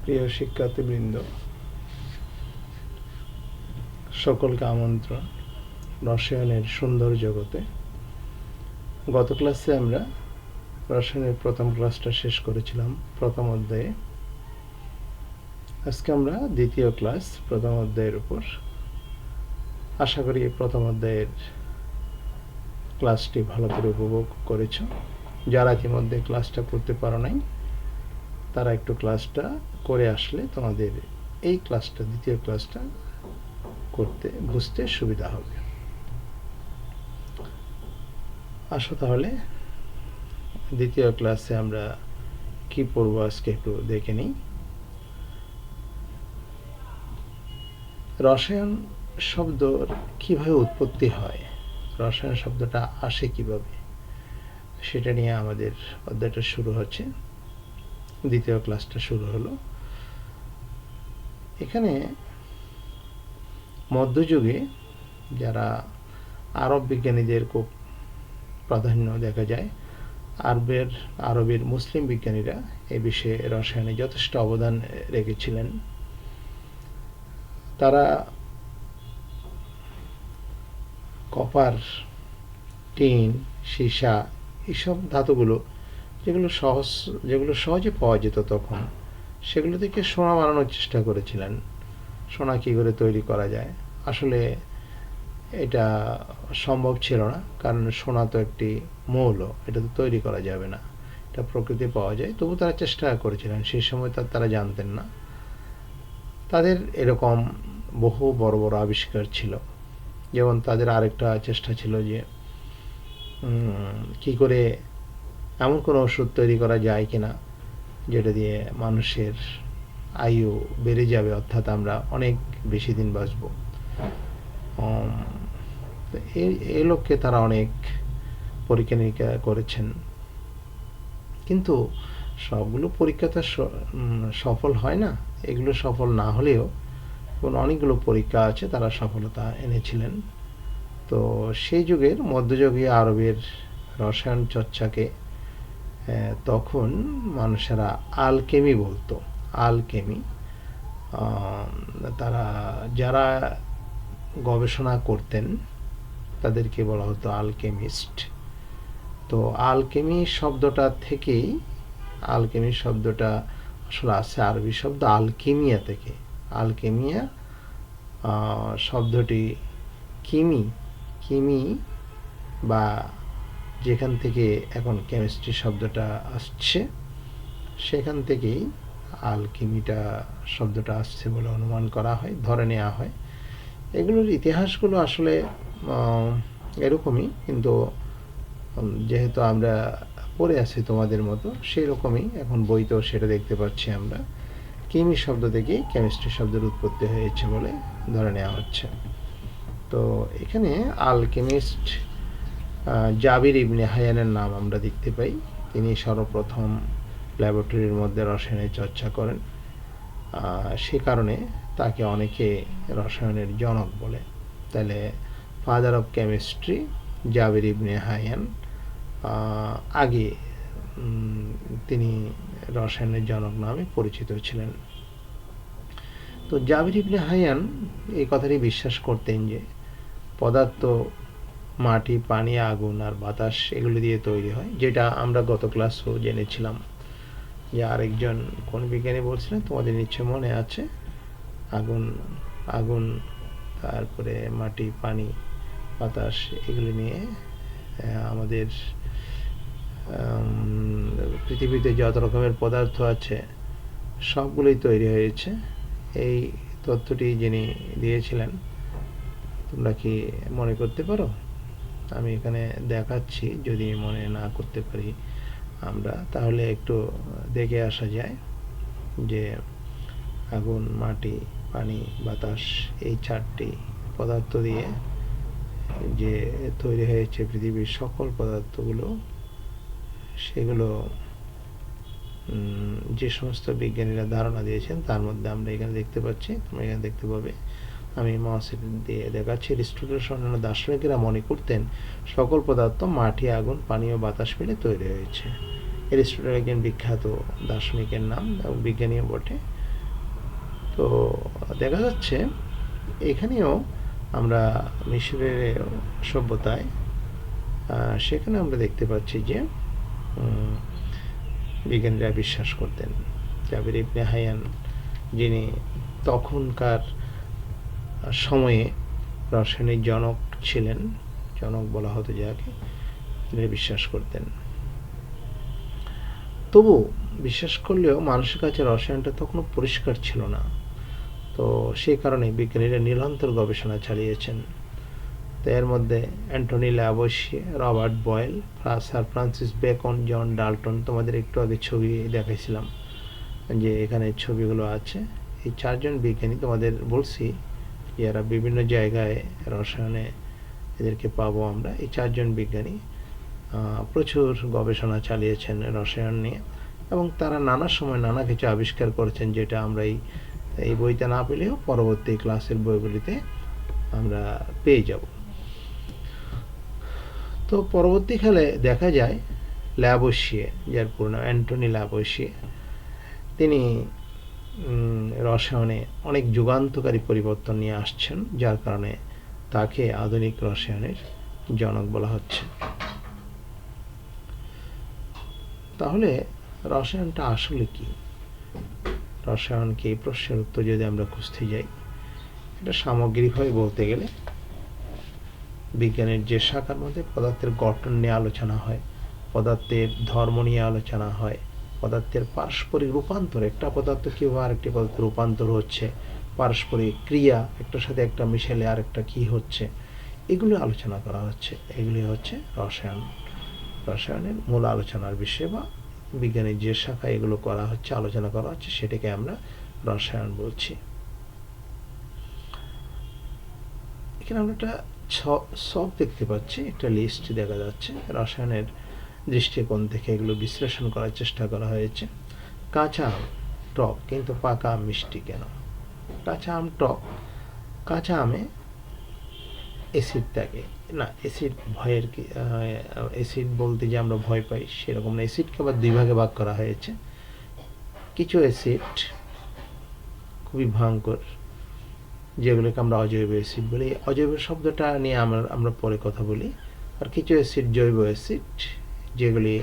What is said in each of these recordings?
প্রিয় শিক্ষার্থীবৃন্দ, সকলকে আমন্ত্রণ রসায়নের সুন্দর জগতে। গত ক্লাসে আমরা রসায়নের প্রথম ক্লাসটা শেষ করেছিলাম প্রথম অধ্যায়ে। আজকে আমরা দ্বিতীয় ক্লাস প্রথম অধ্যায়ের উপর। আশা করি প্রথম অধ্যায়ের ক্লাসটি ভালো করে উপভোগ করেছ। যারা ইতিমধ্যে ক্লাসটা করতে পারো নাই, তারা একটু ক্লাসটা করে আসলে তোমাদের এই ক্লাসটা, দ্বিতীয় ক্লাসটা করতে বুঝতে সুবিধা হবে। আসো তাহলে দ্বিতীয় ক্লাসে আমরা কি পড়ব আজকে একটু দেখে নিই। রসায়ন শব্দর কিভাবে উৎপত্তি হয়, রসায়ন শব্দটা আসে কিভাবে, সেটা নিয়ে আমাদের অধ্যায়টা শুরু হচ্ছে। দ্বিতীয় ক্লাসটা শুরু হলো। এখানে মধ্যযুগে যারা আরব বিজ্ঞানীদের খুব প্রাধান্য দেখা যায়, আরবের মুসলিম বিজ্ঞানীরা এ বিষয়ে রসায়নে যথেষ্ট অবদান রেখেছিলেন। তারা কপার, টিন, সীসা, এইসব ধাতুগুলো যেগুলো সহজে পাওয়া যেত তখন, সেগুলো থেকে সোনা বানানোর চেষ্টা করেছিলেন। সোনা কী করে তৈরি করা যায়, আসলে এটা সম্ভব ছিল না, কারণ সোনা তো একটি মৌল, এটা তো তৈরি করা যাবে না, এটা প্রকৃতি পাওয়া যায়। তবু তারা চেষ্টা করেছিলেন, সেই সময় তারা জানতেন না। তাদের এরকম বহু বড় বড় আবিষ্কার ছিল। যেমন তাদের আরেকটা চেষ্টা ছিল যে কি করে এমন কোনো ওষুধ তৈরি করা যায় কিনা যেটা দিয়ে মানুষের আয়ু বেড়ে যাবে, অর্থাৎ আমরা অনেক বেশি দিন বাঁচব। এই লক্ষ্যে তারা অনেক পরীক্ষা নিরীক্ষা করেছেন, কিন্তু সবগুলো পরীক্ষা তো সফল হয় না। এগুলো সফল না হলেও অনেকগুলো পরীক্ষা আছে, তারা সফলতা এনেছিলেন। তো সেই যুগের মধ্যযুগীয় আরবের রসায়ন চর্চাকে তখন মানুষেরা আলকেমি বলতো। আলকেমি, তারা যারা গবেষণা করতেন তাদেরকে বলা হতো আলকেমিস্ট। তো আলকেমি শব্দটা থেকেই, আলকেমি শব্দটা আসলে আছে আরবি শব্দ আলকিমিয়া থেকে। আলকেমিয়া শব্দটি কিমি বা যেখান থেকে এখন কেমিস্ট্রি শব্দটা আসছে, সেখান থেকেই আলকেমিটা শব্দটা আসছে বলে অনুমান করা হয়, ধরে নেওয়া হয়। এগুলোর ইতিহাসগুলো আসলে এরকমই, কিন্তু যেহেতু আমরা পড়ে আছি তোমাদের মতো, সেই রকমই এখন বইতেও সেটা দেখতে পাচ্ছি আমরা। কেমি শব্দ থেকেই কেমিস্ট্রি শব্দের উৎপত্তি হয়েছে বলে ধরে নেওয়া হচ্ছে। তো এখানে আলকেমিস্ট জাবির ইবনে হায়ানের নাম আমরা দেখতে পাই। তিনি সর্বপ্রথম ল্যাবরেটরির মধ্যে রসায়নের চর্চা করেন। সে কারণে তাকে অনেকে রসায়নের জনক বলে। তাহলে ফাদার অফ কেমিস্ট্রি জাবির ইবনে হায়ান, আগে তিনি রসায়নের জনক নামে পরিচিত ছিলেন। তো জাবির ইবনে হায়ান এই কথাটি বিশ্বাস করতেন যে পদার্থ মাটি, পানি, আগুন আর বাতাস এগুলো দিয়ে তৈরি হয়, যেটা আমরা গত ক্লাসও জেনেছিলাম। যে আরেকজন কোন বিজ্ঞানী বলছিলেন, তোমাদের নিশ্চয় মনে আছে, আগুন তারপরে মাটি, পানি, বাতাস এগুলো নিয়ে আমাদের পৃথিবীতে যত রকমের পদার্থ আছে সবগুলোই তৈরি হয়েছে। এই তথ্যটি যিনি দিয়েছিলেন, তোমরা কি মনে করতে পারো? আমি এখানে দেখাচ্ছি, যদি মনে না করতে পারি আমরা, তাহলে একটু দেখে আসা যায় যে আগুন, মাটি, পানি, বাতাস এই চারটি পদার্থ দিয়ে যে তৈরি হয়েছে পৃথিবীর সকল পদার্থগুলো, সেগুলো যে সমস্ত বিজ্ঞানীরা ধারণা দিয়েছেন তার মধ্যে আমরা এখানে দেখতে পাচ্ছি। তোমরা এখানে দেখতে পাবে, আমি মাউসের দিয়ে দেখাচ্ছি। অ্যারিস্টটল সহ অন্যান্য দার্শনিকেরা মনে করতেন সকল পদার্থ মাটি, আগুন, পানি ও বাতাস মিলে তৈরি হয়েছে। অ্যারিস্টটল একজন বিখ্যাত দার্শনিকের নাম এবং বিজ্ঞানীও বটে। তো দেখা যাচ্ছে এখানেও আমরা মিশরের সভ্যতায় সেখানে আমরা দেখতে পাচ্ছি যে বিজ্ঞানীরা বিশ্বাস করতেন। জাবির ইবনে হায়ান, যিনি তখনকার সময়ে রসায়নের জনক ছিলেন, জনক বলা হতো যাকে, তিনি বিশ্বাস করতেন। তবু বিশ্বাস করলেও মানুষের কাছে রসায়নটা তখনও পরিষ্কার ছিল না। তো সেই কারণে বিজ্ঞানীরা নিরন্তর গবেষণা চালিয়েছেন। তো এর মধ্যে Antoine Lavoisier, Robert Boyle, sir Francis Bacon, John Dalton, তোমাদের একটু আগে ছবি দেখাইছিলাম যে এখানে ছবিগুলো আছে। এই চারজন বিজ্ঞানী তোমাদের বলছি এরা বিভিন্ন জায়গায় রসায়নে এদেরকে পাবো আমরা। এই চারজন বিজ্ঞানী প্রচুর গবেষণা চালিয়েছেন রসায়ন নিয়ে, এবং তারা নানা সময় নানা কিছু আবিষ্কার করেছেন, যেটা আমরা এই বইতে না পেলেও পরবর্তী ক্লাসের বইগুলিতে আমরা পেয়ে যাব। তো পরবর্তীকালে দেখা যায় ল্যাভোইসিয়ে, যার পুরো নাম অ্যান্টনি ল্যাভোইসিয়ে, তিনি রসায়নে অনেক যুগান্তকারী পরিবর্তন নিয়ে আসছেন, যার কারণে তাকে আধুনিক রসায়নের জনক বলা হচ্ছে। তাহলে রসায়নটা আসলে কি? রসায়ন কি, এই প্রশ্নের উত্তর যদি আমরা খুঁজতে যাই, এটা সামগ্রিকভাবে বলতে গেলে বিজ্ঞানের যে শাখার মধ্যে পদার্থের গঠন নিয়ে আলোচনা হয়, পদার্থের ধর্ম নিয়ে আলোচনা হয়, পদার্থের পারস্পরিক রূপান্তর, একটা পদার্থ কীভাবে আরেকটি পদার্থ রূপান্তর হচ্ছে, পারস্পরিক ক্রিয়া, একটার সাথে একটা মিশেলে আরেকটা কী হচ্ছে, এগুলো আলোচনা করা হচ্ছে। এগুলি হচ্ছে রসায়ন, রসায়নের মূল আলোচনার বিষয়, বা বিজ্ঞানের যে শাখা এগুলো করা হচ্ছে, আলোচনা করা হচ্ছে, সেটাকে আমরা রসায়ন বলছি। এখানে আমরা একটা সব দেখতে পাচ্ছি, একটা লিস্ট দেখা যাচ্ছে। রসায়নের দৃষ্টিকোণ থেকে এগুলো বিশ্লেষণ করার চেষ্টা করা হয়েছে। কাঁচা আম টক, কিন্তু পাকা আম মিষ্টি কেন? কাঁচা আম টক, কাঁচা আমে অ্যাসিড থাকে না। অ্যাসিড ভয়ের কি, অ্যাসিড বলতে যে আমরা ভয় পাই সেরকম না। অ্যাসিডকে আবার দুই ভাগে ভাগ করা হয়েছে। কিছু অ্যাসিড খুবই ভয়ঙ্কর, যেগুলোকে আমরা অজৈব অ্যাসিড বলি। অজৈব শব্দটা নিয়ে আমরা পরে কথা বলি। আর কিছু অ্যাসিড জৈব অ্যাসিড, যেগুলি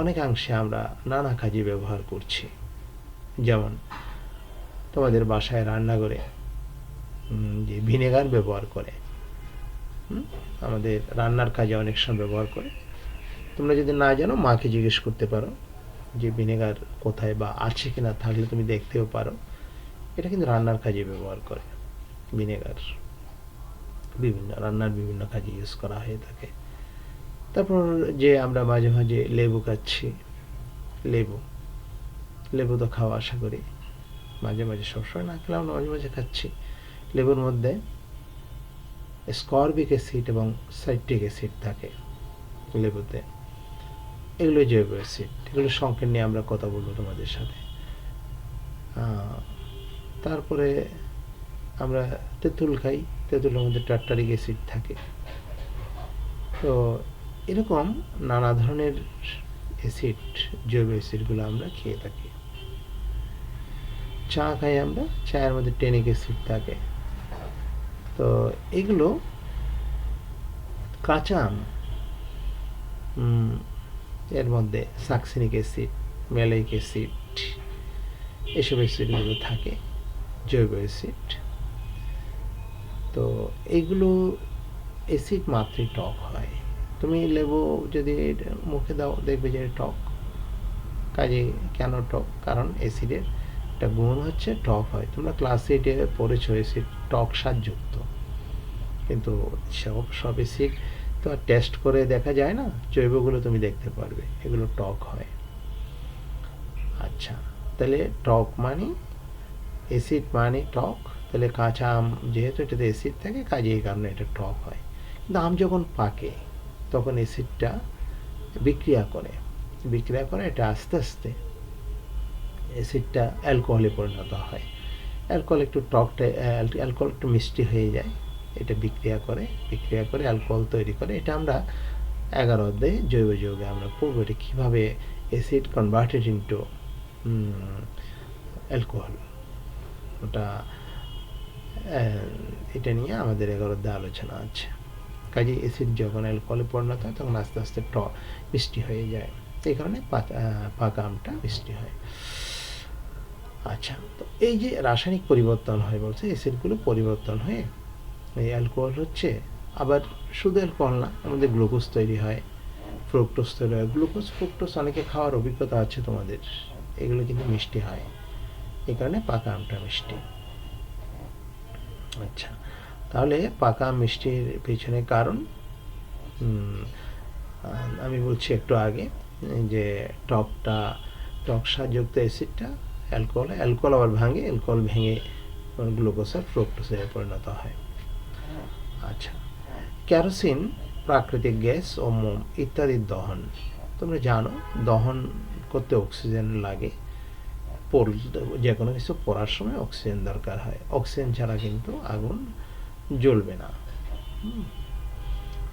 অনেকাংশে আমরা নানা কাজে ব্যবহার করছি। যেমন তোমাদের বাসায় রান্নাঘরে যে ভিনেগার ব্যবহার করে, আমাদের রান্নার কাজে অনেক সময় ব্যবহার করে। তোমরা যদি না জানো, মাকে জিজ্ঞেস করতে পারো যে ভিনেগার কোথায় বা আছে কিনা, থাকলে তুমি দেখতেও পারো। এটা কিন্তু রান্নার কাজে ব্যবহার করে ভিনেগার, বিভিন্ন রান্নার বিভিন্ন কাজে ইউজ করা হয়ে থাকে। তারপর যে আমরা মাঝে মাঝে লেবু খাচ্ছি, লেবু তো খাওয়া আশা করি মাঝে মাঝে, সবসময় না খেলে আমরা মাঝে মাঝে খাচ্ছি। লেবুর মধ্যে স্করবিক অ্যাসিড এবং সাইট্রিক অ্যাসিড থাকে লেবুতে, এগুলো জৈব অ্যাসিড। এগুলো সংকেত নিয়ে আমরা কথা বলবো তোমাদের সাথে। তারপরে আমরা তেঁতুল খাই, তেঁতুলের মধ্যে টার্টারিক অ্যাসিড থাকে। তো এরকম নানা ধরনের অ্যাসিড, জৈব অ্যাসিডগুলো আমরা খেয়ে থাকি। চা খাই আমরা, চায়ের মধ্যে টেনিক অ্যাসিড থাকে। তো এগুলো কাঁচা আম, এর মধ্যে সাকসিনিক অ্যাসিড, ম্যালাইক অ্যাসিড, এসব অ্যাসিডগুলো থাকে, জৈব অ্যাসিড। তো এইগুলো অ্যাসিড মাত্রই টক হয়। তুমি লেবু যদি মুখে দাও, দেখবে যে টক। কাজে কেন টক? কারণ অ্যাসিডের একটা গুণ হচ্ছে টক হয়। তোমরা ক্লাস 8-এ পড়েছো অ্যাসিড টক স্বাদযুক্ত, কিন্তু সব অ্যাসিড তো আর টেস্ট করে দেখা যায় না। জৈবগুলো তুমি দেখতে পারবে, এগুলো টক হয়। আচ্ছা, তাহলে টক মানে অ্যাসিড মানে টক। তাহলে কাঁচা আম যেহেতু এটাতে অ্যাসিড থাকে, কাজে এই কারণে এটা টক হয়। কিন্তু আম যখন পাকে তখন অ্যাসিডটা বিক্রিয়া করে, এটা আস্তে আস্তে অ্যাসিডটা অ্যালকোহলে পরিণত হয়। অ্যালকোহল একটু টকটা, অ্যালকোহল একটু মিষ্টি হয়ে যায়। এটা বিক্রিয়া করে অ্যালকোহল তৈরি করে। এটা আমরা 11 অধ্যায়ে জৈব যৌগে আমরা পড়ব, এটা কীভাবে অ্যাসিড কনভার্টেড ইনটু অ্যালকোহল। ওটা এটা নিয়ে আমাদের 11 আলোচনা আছে। কাজে অ্যাসিড যখন অ্যালকোহলে পরিণত হয় তখন আস্তে আস্তে মিষ্টি হয়ে যায়, এই কারণে পাকা আমটা মিষ্টি হয়। আচ্ছা, তো এই যে রাসায়নিক পরিবর্তন হয় বলছে, অ্যাসিডগুলো পরিবর্তন হয়ে এই অ্যালকোহল হচ্ছে, আবার শুধু অ্যালকোহল না, আমাদের গ্লুকোজ তৈরি হয়, ফ্রুক্টোজ তৈরি হয়। গ্লুকোজ ফ্রুক্টোজ অনেকে খাওয়ার অভিজ্ঞতা আছে তোমাদের, এগুলো কিন্তু মিষ্টি হয়, এই কারণে পাকা আমটা মিষ্টি। আচ্ছা, তাহলে পাকা মিষ্টির পেছনে কারণ আমি বলছি একটু আগে যে টক স্বাদযুক্ত অ্যাসিডটা অ্যালকোহল আবার ভাঙে, অ্যালকোহল ভেঙে গ্লুকোজ আর ফ্রুক্টোজে পরিণত হয়। আচ্ছা, কেরোসিন প্রাকৃতিক গ্যাস ও মোম ইত্যাদির দহন। তোমরা জানো দহন করতে অক্সিজেন লাগে, যে কোনো কিছু পড়ার সময় অক্সিজেন দরকার হয়, অক্সিজেন ছাড়া কিন্তু আগুন জ্বলবে না।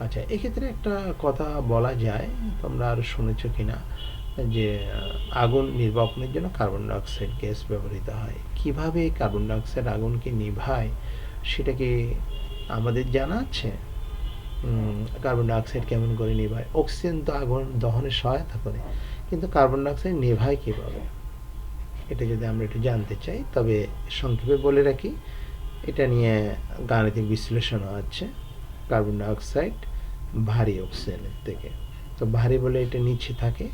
আচ্ছা, এক্ষেত্রে একটা কথা বলা যায়, তোমরা আরও শুনেছ কিনা, যে আগুন নির্বাপনের জন্য কার্বন ডাইঅক্সাইড গ্যাস ব্যবহৃত হয়। কিভাবে কার্বন ডাইঅক্সাইড আগুনকে নিভায় সেটা কি আমাদের জানা আছে? কার্বন ডাইঅক্সাইড কেমন করে নিভায়? অক্সিজেন তো আগুন দহনে সহায়তা করে, কিন্তু কার্বন ডাইঅক্সাইড নেভায় কীভাবে, এটা যদি আমরা একটু জানতে চাই তবে সংক্ষেপে বলে রাখি, এটা নিয়ে গাণিতিক বিশ্লেষণও আছে। কার্বন ডাইঅক্সাইড ভারী অক্সিজেনের থেকে, তো ভারী বলে এটা নিচে থাকে,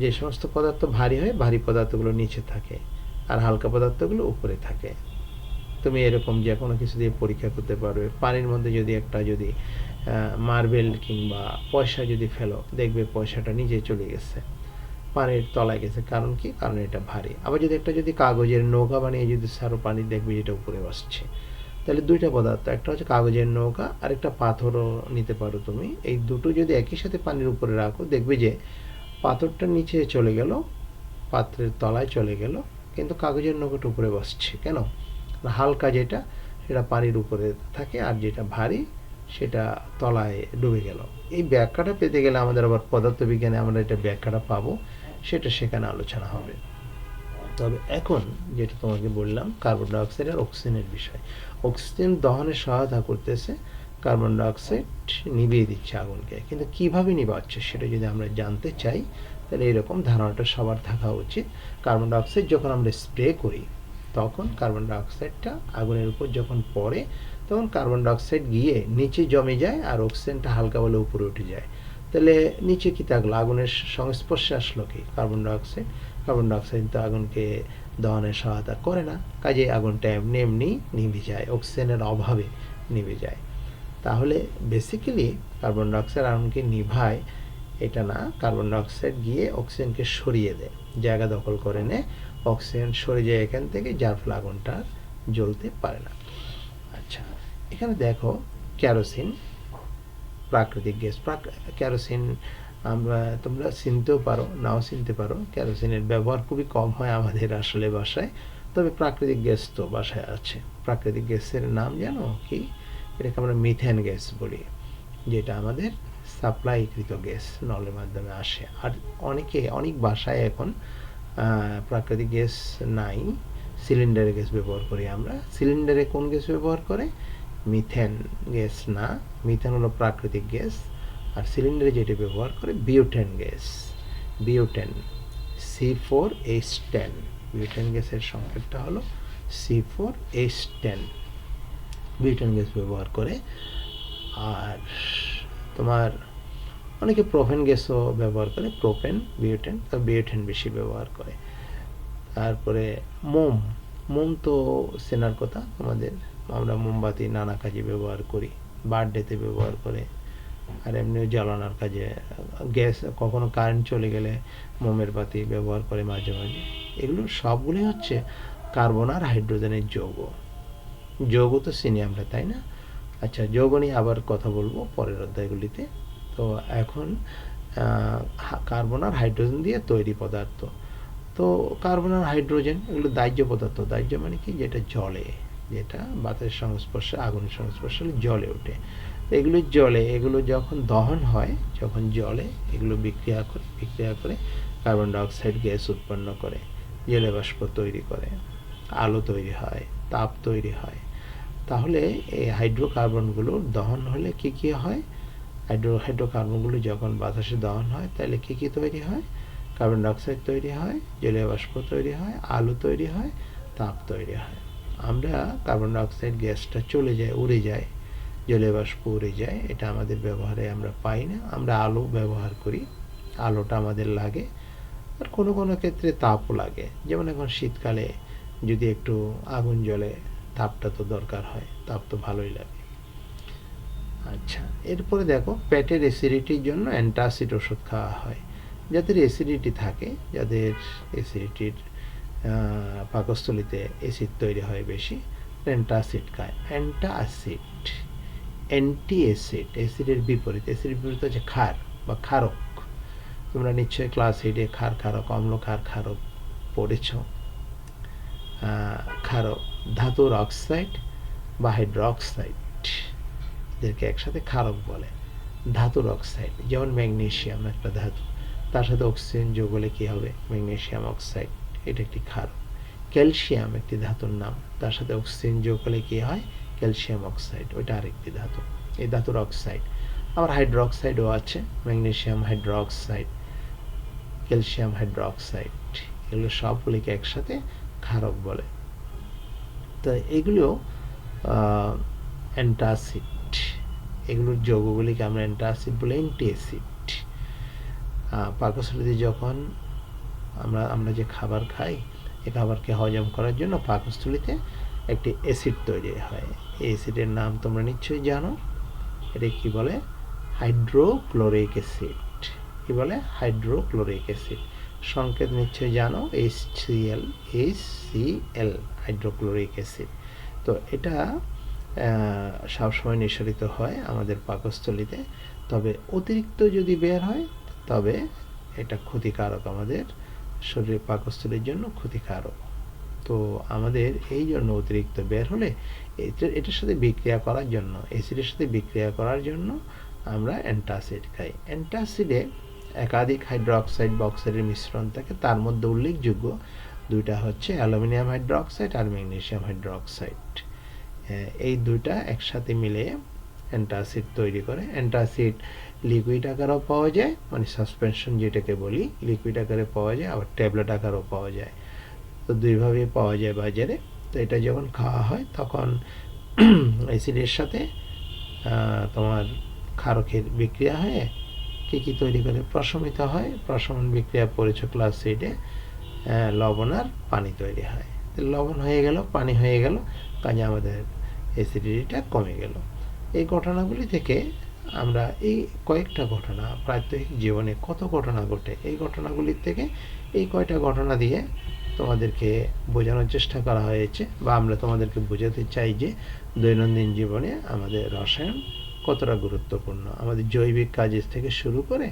যে সমস্ত পদার্থ ভারী হয় ভারী পদার্থগুলো নিচে থাকে আর হালকা পদার্থগুলো উপরে থাকে। তুমি এরকম যে কোনো কিছু দিয়ে পরীক্ষা করতে পারবে, পানির মধ্যে যদি মার্বেল কিংবা পয়সা যদি ফেলো, দেখবে পয়সাটা নিচে চলে গেছে, পানির তলায় গেছে। কারণ কি? কারণ এটা ভারী। আবার যদি কাগজের নৌকা বানিয়ে যদি সারো পানি, দেখবে যেটা উপরে আসছে। তাহলে দুইটা পদার্থ, একটা হচ্ছে কাগজের নৌকা আর একটা পাথরও নিতে পারো তুমি। এই দুটো যদি একই সাথে পানির উপরে রাখো, দেখবে যে পাথরটা নিচে চলে গেল, পাত্রের তলায় চলে গেল, কিন্তু কাগজের নৌকাটা উপরে বসছে কেন? হালকা যেটা সেটা পানির উপরে থাকে, আর যেটা ভারী সেটা তলায় ডুবে গেল। এই ব্যাখ্যাটা পেতে গেলে আমাদের আবার পদার্থবিজ্ঞানে আমরা এটা ব্যাখ্যাটা পাবো, সেটা সেখানে আলোচনা হবে। তবে এখন যেটা তোমাকে বললাম কার্বন ডাইঅক্সাইড আর অক্সিজেনের বিষয়, অক্সিজেন দহনে সহায়তা করতেছে, কার্বন ডাইঅক্সাইড নিভিয়ে দিচ্ছে আগুনকে। কিন্তু কিভাবে নিভাচ্ছে সেটা যদি আমরা জানতে চাই, তাহলে এরকম ধারণাটা সবার থাকা উচিত। কার্বন ডাইঅক্সাইড যখন আমরা স্প্রে করি, তখন কার্বন ডাইঅক্সাইডটা আগুনের উপর যখন পড়ে, তখন কার্বন ডাইঅক্সাইড গিয়ে নিচে জমে যায় আর অক্সিজেনটা হালকা বলে উপরে উঠে যায়। তাহলে নিচে কি থাকলো? আগুনের সংস্পর্শে আসলো কি? Carbon dioxide. কার্বন ডাইঅক্সাইড তো আগুনকে দহনে সহায়তা করে না, কাজেই আগুনটা এমনি এমনি নিভে যায়, অক্সিজেনের অভাবে নিভে যায়। তাহলে বেসিক্যালি কার্বন ডাইঅক্সাইড আগুনকে নিভায় এটা না, কার্বন ডাইঅক্সাইড গিয়ে অক্সিজেনকে সরিয়ে দেয়, জায়গা দখল করে নেয়, অক্সিজেন সরে যায় এখান থেকে, যার ফলে আগুনটা জ্বলতে পারে না। আচ্ছা, এখানে দেখো কেরোসিন প্রাকৃতিক গ্যাস। কেরোসিন তোমরা চিনতেও পারো, নাও চিনতে পারো। কেরোসিনের ব্যবহার খুবই কম হয় আমাদের আসলে বাসায়, তবে প্রাকৃতিক গ্যাস তো বাসায় আছে। প্রাকৃতিক গ্যাসের নাম জানো কি? এটাকে আমরা মিথেন গ্যাস বলি, যেটা আমাদের সাপ্লাইকৃত গ্যাস, নলের মাধ্যমে আসে। আর অনেক বাসায় এখন প্রাকৃতিক গ্যাস নাই, সিলিন্ডারে গ্যাস ব্যবহার করি আমরা। সিলিন্ডারে কোন গ্যাস ব্যবহার করে? মিথেন গ্যাস না, মিথেন হলো প্রাকৃতিক গ্যাস, আর সিলিন্ডারে যেটা ব্যবহার করে butane gas. Butane C4H10, butane গ্যাসের সংকেতটা হলো C4H10, বিউটেন গ্যাস ব্যবহার করে। আর তোমার অনেকে প্রোপেন গ্যাসও ব্যবহার করে, প্রোপেন বিউটেন, তো বিউটেন বেশি ব্যবহার করে। তারপরে মোম তো চেনার কথা তোমাদের, আমরা মোমবাতি নানা কাজে ব্যবহার করি, বার্থডেতে ব্যবহার করে, আর এমনিও জ্বালানোর কাজে। গ্যাস কখনো কারেন্ট চলে গেলে মোমের বাতি ব্যবহার করে মাঝে মাঝে। এগুলো সবগুলোই হচ্ছে কার্বন আর হাইড্রোজেনের যৌগ। যৌগ তো চিনি আমরা, তাই না? আচ্ছা, যৌগ নিয়ে আবার কথা বলবো পরের অধ্যায়গুলিতে। তো এখন কার্বন আর হাইড্রোজেন দিয়ে তৈরি পদার্থ। তো কার্বন আর হাইড্রোজেন এগুলো দাহ্য পদার্থ। দাহ্য মানে কি? যেটা জলে, যেটা বাতাসের সংস্পর্শে, আগুনের সংস্পর্শে জলে ওঠে। এগুলো জলে, এগুলো যখন দহন হয়, যখন জলে এগুলো বিক্রিয়া করে কার্বন ডাইঅক্সাইড গ্যাস উৎপন্ন করে, জলে বাষ্প তৈরি করে। আলো তৈরি হয়, তাপ তৈরি হয়। তাহলে এই হাইড্রোকার্বনগুলোর দহন হলে কি কি হয়? হাইড্রোকার্বনগুলো যখন বাতাসে দহন হয় তাহলে কি কি তৈরি হয়? কার্বন ডাইঅক্সাইড তৈরি হয়, জলীয় বাষ্প তৈরি হয়, আলো তৈরি হয়, তাপ তৈরি হয়। আমরা কার্বন ডাইঅক্সাইড গ্যাসটা চলে যায়, উড়ে যায়, জলীয় বাষ্প উড়ে যায়, এটা আমাদের ব্যবহারে আমরা পাই না। আমরা আলো ব্যবহার করি, আলোটা আমাদের লাগে। আর কোনো কোনো ক্ষেত্রে তাপও লাগে, যেমন এখন শীতকালে যদি একটু আগুন জ্বলে, তাপটা তো দরকার হয়, তাপ তো ভালোই লাগে। আচ্ছা, এরপরে দেখো, পেটের অ্যাসিডিটির জন্য অ্যান্টাসিড ওষুধ খাওয়া হয়। যাদের অ্যাসিডিটি থাকে, যাদের অ্যাসিডিটির পাকস্থলীতে অ্যাসিড তৈরি হয় বেশি, অ্যান্টাসিড খায়। অ্যান্টি অ্যাসিড, অ্যাসিডের বিপরীত। অ্যাসিডের বিপরীত হচ্ছে ক্ষার বা ক্ষারক। তোমরা নিশ্চয়ই ক্লাস 8-এ ক্ষার, ক্ষারক, অম্ল, ক্ষার, ক্ষারক পড়েছ। ক্ষারক ধাতুর অক্সাইড বা হাইড্রোক্সাইড, এদেরকে একসাথে ক্ষারক বলে। ধাতুর অক্সাইড, যেমন ম্যাগনেসিয়াম একটা ধাতু, তার সাথে অক্সিজেন যোগ হলে কি হবে? ম্যাগনেসিয়াম অক্সাইড, এটা একটি ক্ষারক। ক্যালসিয়াম একটি ধাতুর নাম, তার সাথে অক্সিজেন যোগ হলে কি হয়? ক্যালসিয়াম অক্সাইড, ওইটা আরেকটি ধাতু, এই ধাতুর অক্সাইড। আবার হাইড্রোক্সাইডও আছে, ম্যাগনেসিয়াম হাইড্রোক্সাইড, ক্যালসিয়াম হাইড্রোক্সাইড, এগুলো সবগুলিকে একসাথে ক্ষারক বলে। তো এগুলো অ্যান্টাসিড, এগুলোর যৌগগুলিকে আমরা অ্যান্টাসিড বলে, অ্যান্টি অ্যাসিড। পাকস্থলীতে যখন আমরা যে খাবার খাই, এই খাবারকে হজম করার জন্য পাকস্থলীতে একটি অ্যাসিড তৈরি হয়। এই অ্যাসিডের নাম তোমরা নিশ্চয়ই জানো, এটা কি বলে? Hydrochloric acid. কি বলে? Hydrochloric acid. সংকেত নিশ্চয়ই জানো, HCl, হাইড্রোক্লোরিক অ্যাসিড। তো এটা সবসময় নিঃসরিত হয় আমাদের পাকস্থলীতে, তবে অতিরিক্ত যদি বের হয় তবে এটা ক্ষতিকারক, আমাদের শরীরের পাকস্থলীর জন্য ক্ষতিকারক। তো আমাদের এই জন্য অতিরিক্ত বের হলে এটার সাথে বিক্রিয়া করার জন্য, অ্যাসিডের সাথে বিক্রিয়া করার জন্য আমরা অ্যান্টাসিড খাই। অ্যান্টাসিডে একাধিক হাইড্রোক্সাইড বা অক্সাইডের মিশ্রণ থাকে, তার মধ্যে উল্লেখযোগ্য দুইটা হচ্ছে অ্যালুমিনিয়াম হাইড্রোক্সাইড আর ম্যাগনেসিয়াম হাইড্রোক্সাইড। এই দুইটা একসাথে মিলে অ্যান্টাসিড তৈরি করে। অ্যান্টাসিড লিকুইড আকারেও পাওয়া যায়, মানে সাসপেনশন যেটাকে বলি, লিকুইড আকারে পাওয়া যায়, আবার ট্যাবলেট আকারেও পাওয়া যায়। তো দুইভাবেই পাওয়া যায় বাজারে। তো এটা যখন খাওয়া হয় তখন অ্যাসিডের সাথে তোমার ক্ষারকের বিক্রিয়া হয়ে কী কী তৈরি করে? প্রশমিত হয়। প্রশমন বিক্রিয়া পড়েছ ক্লাস 8-এ, লবণ আর পানি তৈরি হয়। লবণ হয়ে গেল, পানি হয়ে গেল, কাজে আমাদের অ্যাসিডিটিটা কমে গেল। এই ঘটনাগুলি থেকে আমরা, এই কয়েকটা ঘটনা, প্রাত্যহিক জীবনে কত ঘটনা ঘটে, এই ঘটনাগুলির থেকে এই কয়টা ঘটনা দিয়ে তোমাদেরকে বোঝানোর চেষ্টা করা হয়েছে, বা আমরা তোমাদেরকে বোঝাতে চাই যে দৈনন্দিন জীবনে আমাদের রসায়ন কতটা গুরুত্বপূর্ণ। আমাদের জৈবিক কাজের থেকে শুরু করে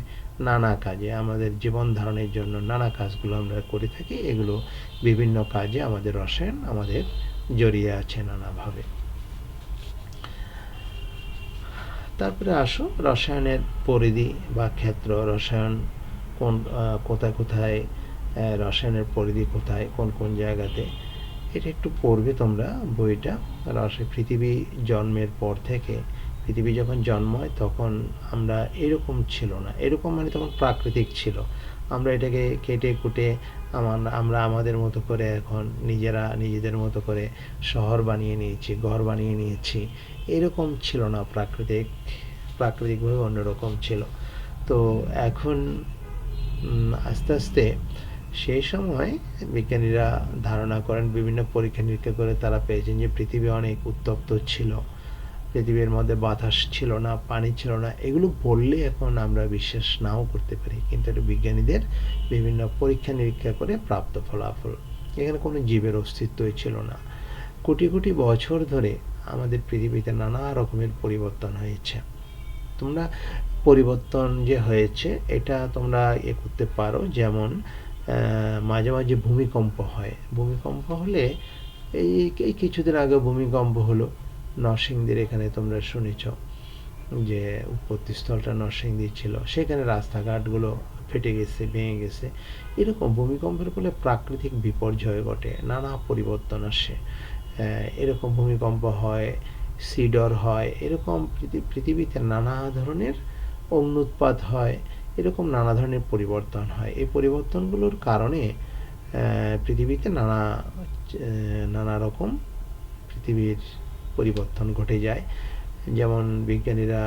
নানা কাজে, আমাদের জীবন ধারণের জন্য নানা কাজগুলো আমরা করে থাকি, এগুলো বিভিন্ন কাজে আমাদের রসায়ন আমাদের জড়িয়ে আছে নানাভাবে। তারপরে আসো রসায়নের পরিধি বা ক্ষেত্র, রসায়ন কোথায় কোথায়, রসায়নের পরিধি কোথায়, কোন কোন জায়গাতে, এটা একটু পড়বে তোমরা বইটা। পৃথিবী জন্মের পর থেকে, পৃথিবী যখন জন্ম হয় তখন আমরা এরকম ছিল না, এরকম মানে তখন প্রাকৃতিক ছিল। আমরা এটাকে কেটে কুটে আমরা আমাদের মতো করে এখন নিজেদের মতো করে শহর বানিয়ে নিয়েছি, ঘর বানিয়ে নিয়েছি। এরকম ছিল না, প্রাকৃতিকভাবে অন্যরকম ছিল। তো এখন আস্তে আস্তে, সেই সময় বিজ্ঞানীরা ধারণা করেন, বিভিন্ন পরীক্ষা নিরীক্ষা করে তারা পেয়েছেন যে পৃথিবী অনেক উত্তপ্ত ছিল, পৃথিবীর মধ্যে বাতাস ছিল না, পানি ছিল না। এগুলো বললে এখন আমরা বিশ্বাস নাও করতে পারি, কিন্তু এটা বিজ্ঞানীদের বিভিন্ন পরীক্ষা নিরীক্ষা করে প্রাপ্ত ফলাফল। এখানে কোনো জীবের অস্তিত্বই ছিল না। কোটি কোটি বছর ধরে আমাদের পৃথিবীতে নানা রকমের পরিবর্তন হয়েছে। তোমরা পরিবর্তন যে হয়েছে এটা তোমরা করতে পারো, যেমন মাঝে মাঝে ভূমিকম্প হয়। ভূমিকম্প হলে, এই কিছুদিন আগে ভূমিকম্প হলো নরসিংদীর এখানে, তোমরা শুনেছ যে উৎপত্তিস্থলটা নরসিংদী ছিল, সেখানে রাস্তাঘাটগুলো ফেটে গেছে, ভেঙে গেছে। এরকম ভূমিকম্পের ফলে প্রাকৃতিক বিপর্যয় ঘটে, নানা পরিবর্তন আসে। এরকম ভূমিকম্প হয়, সিডর হয়, এরকম পৃথিবীতে নানা ধরনের অগ্ন্যুৎপাত হয়, এরকম নানা ধরনের পরিবর্তন হয়। এই পরিবর্তনগুলোর কারণে পৃথিবীতে নানা রকম পৃথিবীর পরিবর্তন ঘটে যায়। যেমন বিজ্ঞানীরা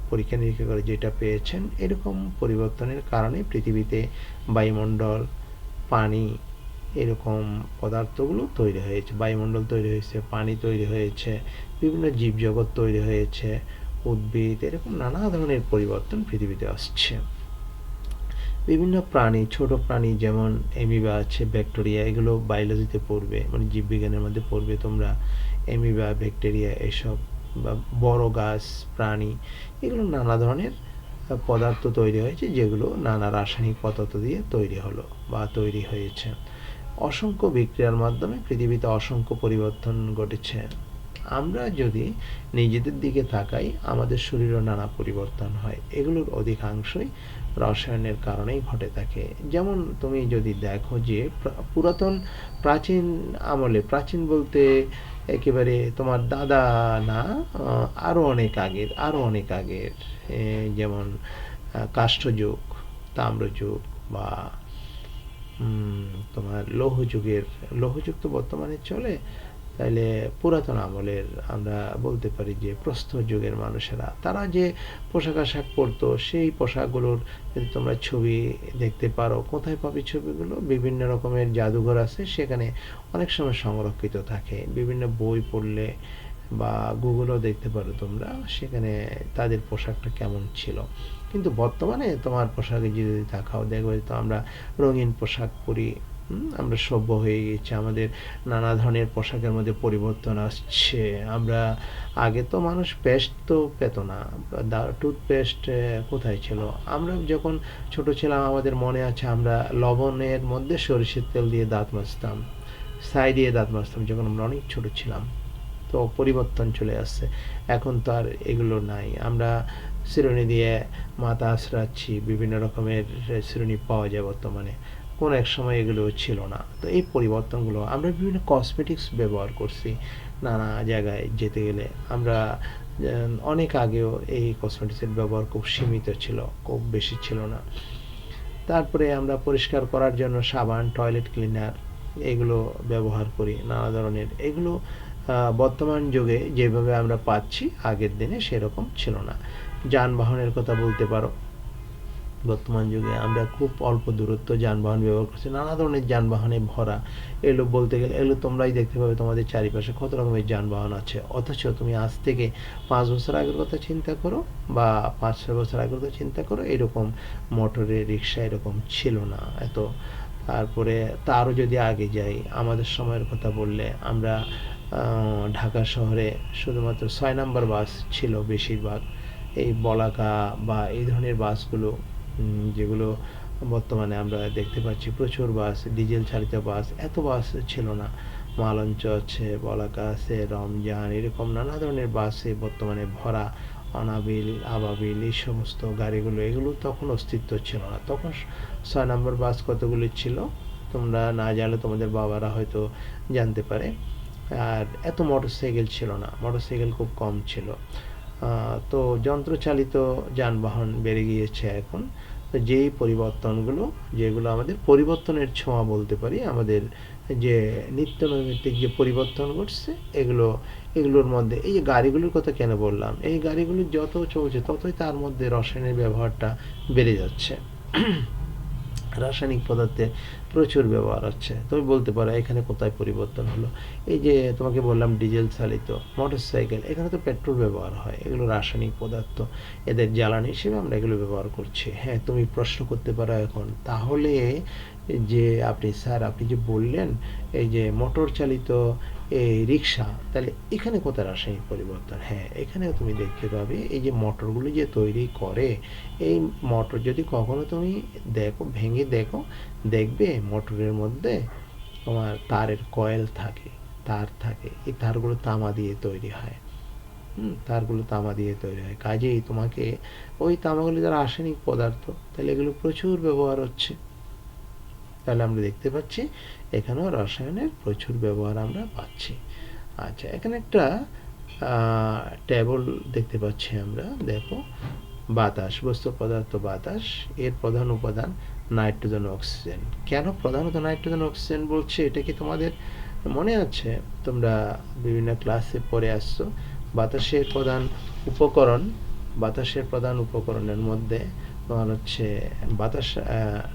পরীক্ষা নিরীক্ষা করে যেটা পেয়েছেন, এরকম পরিবর্তনের কারণে পৃথিবীতে বায়ুমণ্ডল, পানি, এরকম পদার্থগুলো তৈরি হয়েছে। বায়ুমণ্ডল তৈরি হয়েছে, পানি তৈরি হয়েছে, বিভিন্ন জীবজগৎ তৈরি হয়েছে, উদ্ভিদ, এরকম নানা ধরনের পরিবর্তন পৃথিবীতে আসছে। বিভিন্ন প্রাণী, ছোট প্রাণী যেমন অ্যামিবা আছে, ব্যাকটেরিয়া, এগুলো বায়োলজিতে পড়বে, মানে জীববিজ্ঞানের মধ্যে পড়বে তোমরা। অ্যামিবা, ব্যাকটেরিয়া, এসব বা বড় গাছ, প্রাণী, এগুলো নানা ধরনের পদার্থ তৈরি হয়েছে, যেগুলো নানা রাসায়নিক পদার্থ দিয়ে তৈরি হলো বা তৈরি হয়েছে। অসংখ্য বিক্রিয়ার মাধ্যমে পৃথিবীতে অসংখ্য পরিবর্তন ঘটেছে। আমরা যদি নিজেদের দিকে তাকাই, আমাদের শরীরেও নানা পরিবর্তন হয়। এগুলোর অধিকাংশই রসায়নের কারণেই ঘটে থাকে। যেমন তুমি যদি দেখো যে প্রাচীন আমলে, প্রাচীন বলতে একেবারে তোমার দাদা না, আরো অনেক আগের, যেমন কাষ্ঠযুগ, তাম্রযুগ, বা তোমার লৌহযুগ তো বর্তমানে চলে, তাইলে পুরাতন আমলের আমরা বলতে পারি যে প্রস্তর যুগের মানুষেরা, তারা যে পোশাক আশাক পরতো, সেই পোশাকগুলোর যদি তোমরা ছবি দেখতে পারো, কোথায় পাবে ছবিগুলো? বিভিন্ন রকমের জাদুঘর আছে, সেখানে অনেক সময় সংরক্ষিত থাকে। বিভিন্ন বই পড়লে বা গুগলও দেখতে পারো তোমরা, সেখানে তাদের পোশাকটা কেমন ছিল। কিন্তু বর্তমানে তোমার পোশাকে যদি দেখাও, দেখবে তো আমরা রঙিন পোশাক পরি, আমরা সভ্য হয়ে গেছি, আমাদের নানা ধরনের পোশাকের মধ্যে পরিবর্তন আসছে। আমরা আগে তো মানুষ পেস্ট তো পেত না, টুথপেস্ট কোথায় ছিল? আমরা যখন ছোট ছিলাম, আমাদের মনে আছে আমরা লবণের মধ্যে সরিষার তেল দিয়ে দাঁত মাজতাম, ছাই দিয়ে দাঁত মাজতাম, যখন আমরা অনেক ছোট ছিলাম। তো পরিবর্তন চলে আসছে, এখন তো আর এগুলো নাই। আমরা চিরুনি দিয়ে মাথা আঁচড়াচ্ছি, বিভিন্ন রকমের চিরুনি পাওয়া যায় বর্তমানে, কোন এক সময় এগুলো ছিল না। তো এই পরিবর্তনগুলো, আমরা বিভিন্ন কসমেটিক্স ব্যবহার করছি নানা জায়গায় যেতে গেলে। আমরা অনেক আগেও এই কসমেটিক্সের ব্যবহার খুব সীমিত ছিল, খুব বেশি ছিল না। তারপরে আমরা পরিষ্কার করার জন্য সাবান, টয়লেট ক্লিনার, এগুলো ব্যবহার করি নানা ধরনের। এগুলো বর্তমান যুগে যেভাবে আমরা পাচ্ছি, আগের দিনে সেরকম ছিল না। যানবাহনের কথা বলতে পারো, বর্তমান যুগে আমরা খুব অল্প দূরত্ব যানবাহন ব্যবহার করছি, নানা ধরনের যানবাহনে ভরা। এগুলো বলতে গেলে, এগুলো তোমরাই দেখতে পাবে তোমাদের চারিপাশে কত রকমের যানবাহন আছে। অথচ তুমি আজ থেকে 5 বছর আগের কথা চিন্তা করো, বা 5-6 বছর আগের কথা চিন্তা করো, এরকম মোটরের রিক্সা এরকম ছিল না এত। তারপরে তারও যদি আগে যাই, আমাদের সময়ের কথা বললে, আমরা ঢাকা শহরে শুধুমাত্র 6 নাম্বার বাস ছিল বেশিরভাগ। এই বলাকা বা এই ধরনের বাসগুলো, যেগুলো বর্তমানে আমরা দেখতে পাচ্ছি প্রচুর বাস, ডিজেল চালিত বাস, এত বাস ছিল না। মালঞ্চ আছে, বলাকা আছে, রমজান, এরকম নানা ধরনের বাসে বর্তমানে ভরা। অনাবিল, আবাবিল, এই সমস্ত গাড়িগুলো, এগুলো তখন অস্তিত্ব ছিল না। তখন 6 নম্বর বাস কতগুলি ছিল তোমরা না জানলে তোমাদের বাবারা হয়তো জানতে পারে। আর এত মোটরসাইকেল ছিল না, মোটরসাইকেল খুব কম ছিল। তো যন্ত্রচালিত যানবাহন বেড়ে গিয়েছে এখন। তো যেই পরিবর্তনগুলো, যেগুলো আমাদের পরিবর্তনের ছোঁয়া বলতে পারি, আমাদের যে নিত্য নৈমিত্তিক যে পরিবর্তন ঘটছে, এগুলোর মধ্যে এই যে গাড়িগুলোর কথা কেন বললাম, এই গাড়িগুলো যত চলছে ততই তার মধ্যে রসায়নের ব্যবহারটা বেড়ে যাচ্ছে। রাসায়নিক পদার্থের প্রচুর ব্যবহার হচ্ছে। তুমি বলতে পারো এখানে কোথায় পরিবর্তন হলো? এই যে তোমাকে বললাম ডিজেল চালিত মোটরসাইকেল, এখানে তো পেট্রোল ব্যবহার হয়, এগুলো রাসায়নিক পদার্থ, এদের জ্বালানি হিসেবে আমরা এগুলো ব্যবহার করছি। হ্যাঁ, তুমি প্রশ্ন করতে পারো এখন, তাহলে যে আপনি যে বললেন এই যে মোটর চালিত এই রিক্সা, তাহলে এখানে কোথায় রাসায়নিক পরিবর্তন? হ্যাঁ, এখানেও তুমি দেখতে পাবে এই যে মোটরগুলো যে তৈরি করে, এই মোটর যদি কখনো তুমি দেখো, ভেঙে দেখো, দেখবে মোটরের মধ্যে তোমার তারের কয়েল থাকে, তার থাকে। এই তারগুলো তামা দিয়ে তৈরি হয়। তারগুলো তামা দিয়ে তৈরি হয়। কাজেই তোমাকে ওই তামাগুলো যারা রাসায়নিক পদার্থ, তাহলে এগুলো প্রচুর ব্যবহার হচ্ছে। তাহলে আমরা দেখতে পাচ্ছি এখানেও রসায়নের প্রচুর ব্যবহার আমরা পাচ্ছি। আচ্ছা, এখানে একটা টেবল দেখতে পাচ্ছি আমরা। দেখো, বাতাস, বস্তু পদার্থ বাতাস, এর প্রধান উপাদান নাইট্রোজেন অক্সিজেন। কেন প্রধানত নাইট্রোজেন অক্সিজেন বলছে, এটা কি তোমাদের মনে আছে? তোমরা বিভিন্ন ক্লাসে পড়ে আসছো। বাতাসের প্রধান উপকরণ, বাতাসের প্রধান উপকরণের মধ্যে তোমার হচ্ছে বাতাস,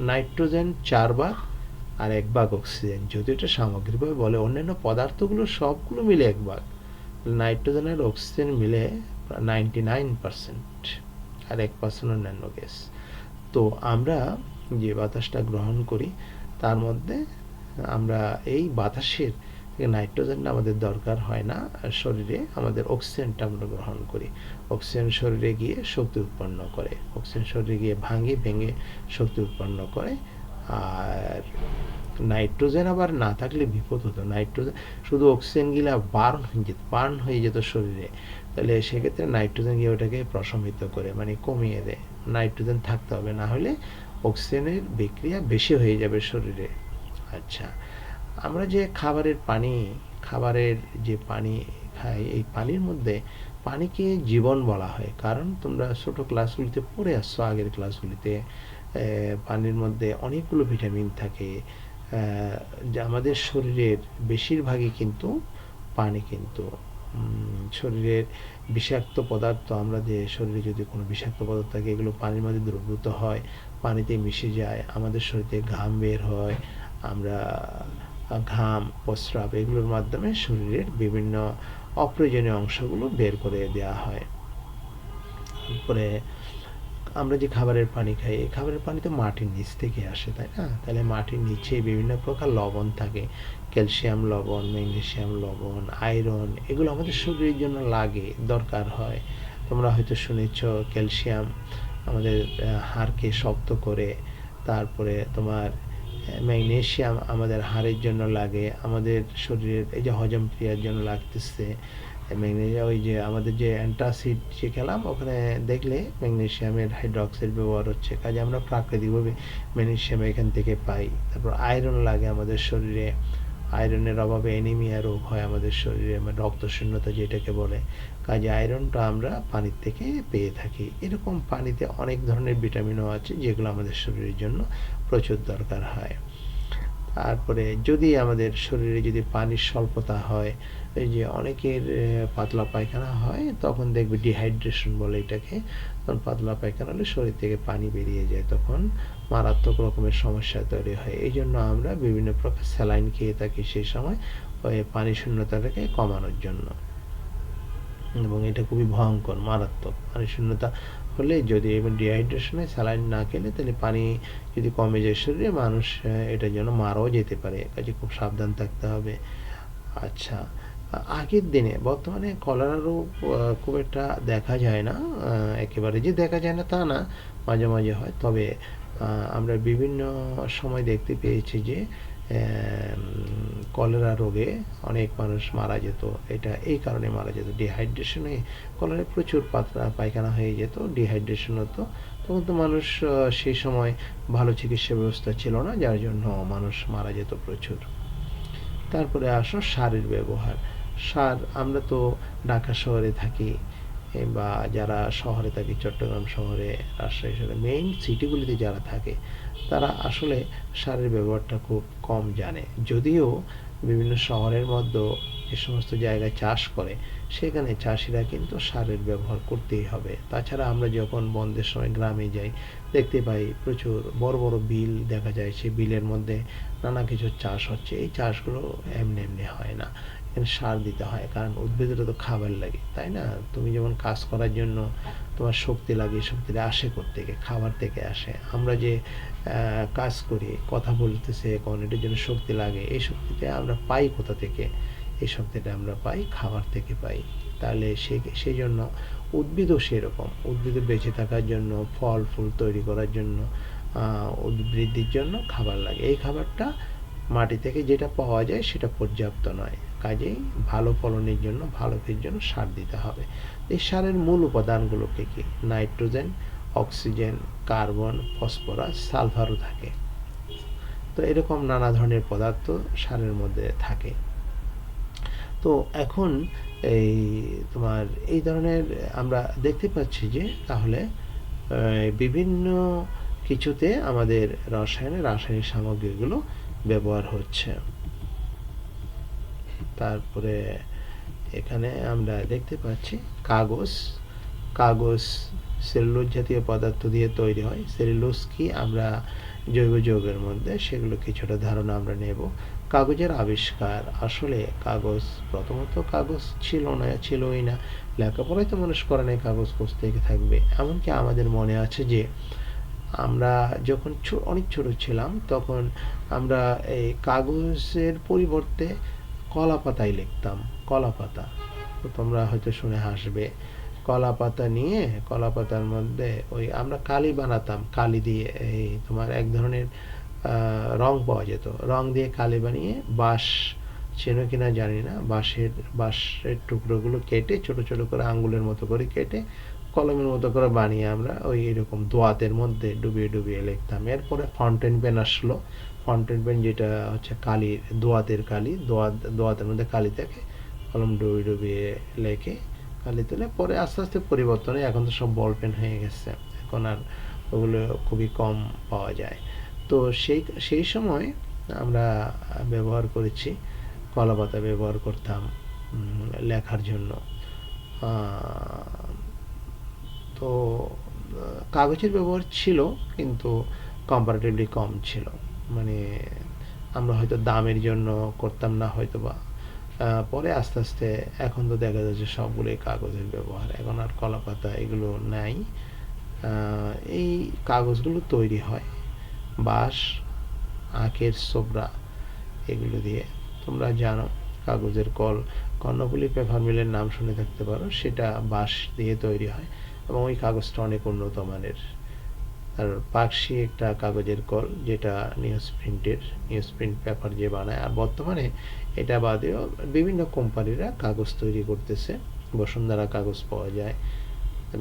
নাইট্রোজেন 4 ভাগ আর 1 ভাগ অক্সিজেন। যদি এটা সামগ্রিকভাবে বলে, অন্যান্য পদার্থগুলো সবগুলো মিলে 1 ভাগ, নাইট্রোজেন আর অক্সিজেন মিলে 99%, আর 1% অন্যান্য গ্যাস। তো আমরা যে বাতাসটা গ্রহণ করি তার মধ্যে আমরা এই বাতাসের নাইট্রোজেনটা আমাদের দরকার হয় না শরীরে, আমাদের অক্সিজেনটা আমরা গ্রহণ করি। অক্সিজেন শরীরে গিয়ে শক্তি উৎপন্ন করে, অক্সিজেন শরীরে গিয়ে ভেঙে শক্তি উৎপন্ন করে। আর নাইট্রোজেন আবার না থাকলে বিপদ হতো। নাইট্রোজেন শুধু অক্সিজেন গিলা বার্ন হয়ে যেত শরীরে, তাহলে সেক্ষেত্রে নাইট্রোজেন গিয়ে ওটাকে প্রশমিত করে, মানে কমিয়ে দেয়। নাইট্রোজেন থাকতে হবে, না হলে অক্সিজেনের বিক্রিয়া বেশি হয়ে যাবে শরীরে। আচ্ছা, আমরা যে খাবারের যে পানি খাই, এই পানির মধ্যে পানিকে জীবন বলা হয়। কারণ তোমরা ছোট ক্লাসগুলিতে পড়ে আসছো, আগের ক্লাসগুলিতে পানির মধ্যে অনেকগুলো ভিটামিন থাকে। যা আমাদের শরীরের বেশিরভাগই কিন্তু পানি, কিন্তু শরীরের বিষাক্ত পদার্থ, আমরা যে শরীরে যদি কোনো বিষাক্ত পদার্থ থাকে, এগুলো পানির মধ্যে দ্রবীভূত হয়, পানিতে মিশে যায়, আমাদের শরীরে ঘাম বের হয়, আমরা ঘাম, প্রস্রাব এগুলোর মাধ্যমে শরীরের বিভিন্ন অপ্রয়োজনীয় অংশগুলো বের করে দেওয়া হয়। তারপরে আমরা যে খাবারের পানি খাই, এই খাবারের পানি তো মাটির নিচ থেকে আসে, তাই না? তাহলে মাটির নিচে বিভিন্ন প্রকার লবণ থাকে, ক্যালসিয়াম লবণ, ম্যাগনেসিয়াম লবণ, আয়রন, এগুলো আমাদের শরীরের জন্য লাগে, দরকার হয়। তোমরা হয়তো শুনেছ ক্যালসিয়াম আমাদের হাড়কে শক্ত করে। তারপরে তোমার ম্যাগনেসিয়াম আমাদের হাড়ের জন্য লাগে, আমাদের শরীরের এই যে হজম ক্রিয়ার জন্য লাগতেছে। ম্যাগনেসিয়াম, ওই যে আমাদের যে অ্যান্টাসিড যে খেলাম, ওখানে দেখলে ম্যাগনেসিয়ামের হাইড্রোক্সাইড ব্যবহার হচ্ছে, কাজে আমরা প্রাকৃতিকভাবে ম্যাগনেসিয়াম এখান থেকে পাই। তারপর আয়রন লাগে আমাদের শরীরে, আয়রনের অভাবে অ্যানিমিয়া রোগ হয় আমাদের শরীরে, মানে রক্তশূন্যতা যেটাকে বলে। কাজে আয়রনটা আমরা পানির থেকে পেয়ে থাকি। এরকম পানিতে অনেক ধরনের ভিটামিনও আছে, যেগুলো আমাদের শরীরের জন্য প্রচুর দরকার হয়। তারপরে যদি আমাদের শরীরে যদি পানির স্বল্পতা হয়, এই যে অনেকের পাতলা পায়খানা হয়, তখন দেখবে ডিহাইড্রেশন বলে এটাকে। তখন পাতলা পায়খানা হলে শরীর থেকে পানি বেরিয়ে যায়, তখন মারাত্মক রকমের সমস্যা তৈরি হয়। এই জন্য আমরা বিভিন্ন প্রকার স্যালাইন খেয়ে থাকি সেই সময়, ওই পানি শূন্যতাটাকে কমানোর জন্য। এবং এটা খুবই ভয়ঙ্কর, মারাত্মক। পানি শূন্যতা হলে, যদি ডিহাইড্রেশন হয়, স্যালাইন না খেলে, তাহলে পানি যদি কমে যায় শরীরে, মানুষ এটার জন্য মারাও যেতে পারে। কাজে খুব সাবধান থাকতে হবে। আচ্ছা, আগের দিনে, বর্তমানে কলেরা রোগ খুব একটা দেখা যায় না, একেবারে যে দেখা যায় না তা না, মাঝে মাঝে হয়। তবে আমরা বিভিন্ন সময় দেখতে পেয়েছি যে কলেরা রোগে অনেক মানুষ মারা যেত। এটা এই কারণে মারা যেত, ডিহাইড্রেশনে। কলেরায় প্রচুর পাতলা পায়খানা হয়ে যেত, ডিহাইড্রেশন হতো। তখন তো মানুষ, সেই সময় ভালো চিকিৎসা ব্যবস্থা ছিল না, যার জন্য মানুষ মারা যেত প্রচুর। তারপরে আসো সারের ব্যবহার। সার, আমরা তো ঢাকা শহরে থাকি, বা যারা শহরে থাকে, চট্টগ্রাম শহরে, রাজশাহী শহরে, মেইন সিটিগুলিতে যারা থাকে, তারা আসলে সারের ব্যবহারটা খুব কম জানে। যদিও বিভিন্ন শহরের মধ্যে যে সমস্ত জায়গায় চাষ করে, সেখানে চাষিরা কিন্তু সারের ব্যবহার করতেই হবে। তাছাড়া আমরা যখন বন্ধের সময় গ্রামে যাই, দেখতে পাই প্রচুর বড় বড় বিল দেখা যায়, সেই বিলের মধ্যে নানা কিছু চাষ হচ্ছে। এই চাষগুলো এমনি এমনি হয় না, এখানে সার দিতে হয়, কারণ উদ্ভিদেরও তো খাবার লাগে, তাই না? তুমি যেমন কাজ করার জন্য তোমার শক্তি লাগে, শক্তিটা আসে কোত্থেকে? খাবার থেকে আসে। আমরা যে কাজ করি, কথা বলতেছে এখন, এটার জন্য শক্তি লাগে, এই শক্তিটা আমরা পাই কোথা থেকে? এই শক্তিটা আমরা পাই খাবার থেকে পাই। তাহলে সেই জন্য উদ্ভিদও সেরকম, উদ্ভিদের বেঁচে থাকার জন্য, ফল ফুল তৈরি করার জন্য, উদ্বৃদ্ধির জন্য খাবার লাগে। এই খাবারটা মাটি থেকে যেটা পাওয়া যায় সেটা পর্যাপ্ত নয়, কাজেই ভালো ফলনের জন্য, ভালো বীজের জন্য সার দিতে হবে। এই সারের মূল উপাদানগুলো কী কী? নাইট্রোজেন, অক্সিজেন, কার্বন, ফসফরাস, সালফারও থাকে। তো এরকম নানা ধরনের পদার্থ সারের মধ্যে থাকে। তো এখন এই তোমার এই ধরনের আমরা দেখতে পাচ্ছি যে তাহলে বিভিন্ন কিছুতে আমাদের রাসায়নিক সামগ্রীগুলো ব্যবহার হচ্ছে। তারপরে এখানে আমরা দেখতে পাচ্ছি কাগজ সেলুলোজ জাতীয় পদার্থ দিয়ে তৈরি হয়। সেলুলোজ কি আমরা জৈব যৌগের মধ্যে, সেগুলো কিছুটা ধারণা আমরা নেব। কাগজের আবিষ্কার, আসলে কাগজ প্রথমত কাগজ ছিলই না, লেখাপড়ায় তো মানুষ করে নাই কাগজ কোত্থেকে থাকবে। এমনকি আমাদের মনে আছে যে আমরা যখন অনেক ছোট ছিলাম তখন আমরা এই কাগজের পরিবর্তে কলা পাতায় লিখতাম। কলা পাতা, তো তোমরা হয়তো শুনে হাসবে। কলা পাতা নিয়ে কলা পাতার মধ্যে ওই আমরা কালি বানাতাম, কালি দিয়ে এই তোমার এক ধরনের রং পাওয়া যেত, রং দিয়ে কালি বানিয়ে বাঁশ, চেনো কিনা জানি না, বাঁশের টুকরোগুলো কেটে ছোট ছোট করে আঙ্গুলের মতো করে কেটে কলমের মতো করে বানিয়ে আমরা ওই এরকম দোয়াতের মধ্যে ডুবিয়ে ডুবিয়ে লিখতাম। এরপরে ফাউন্টেন পেন আসলো। ফাউন্টেন পেন যেটা হচ্ছে কালি, দোয়াতের মধ্যে কালি থাকে, কলম ডুবিয়ে ডুবিয়ে লেখে কালি তুলে। পরে আস্তে আস্তে পরিবর্তন হয়, এখন তো সব বল পেন হয়ে গেছে, এখন আর ওগুলো খুবই কম পাওয়া যায়। তো সেই সময় আমরা ব্যবহার করেছি, কলা পাতা ব্যবহার করতাম লেখার জন্য। তো কাগজের ব্যবহার ছিল কিন্তু কম্পারেটিভলি কম ছিল, মানে আমরা হয়তো দামের জন্য করতাম না হয়তো বা। পরে আস্তে আস্তে এখন তো দেখা যাচ্ছে সবগুলোই কাগজের ব্যবহার, এখন আর কলা পাতা এগুলো নাই। এই কাগজগুলো তৈরি হয় বাঁশ, আখের ছোবড়া এগুলো দিয়ে। তোমরা জানো কাগজের কর্ণফুলী পেপার মিলের নাম শুনে থাকতে পারো, সেটা বাঁশ দিয়ে তৈরি হয় এবং ওই কাগজটা অনেক উন্নত মানের। আর পাকশি একটা কাগজের কল, যেটা নিউজ প্রিন্ট পেপার যে বানায়। আর বর্তমানে এটা বাদেও বিভিন্ন কোম্পানিরা কাগজ তৈরি করতেছে। বসুন্ধরা কাগজ পাওয়া যায়,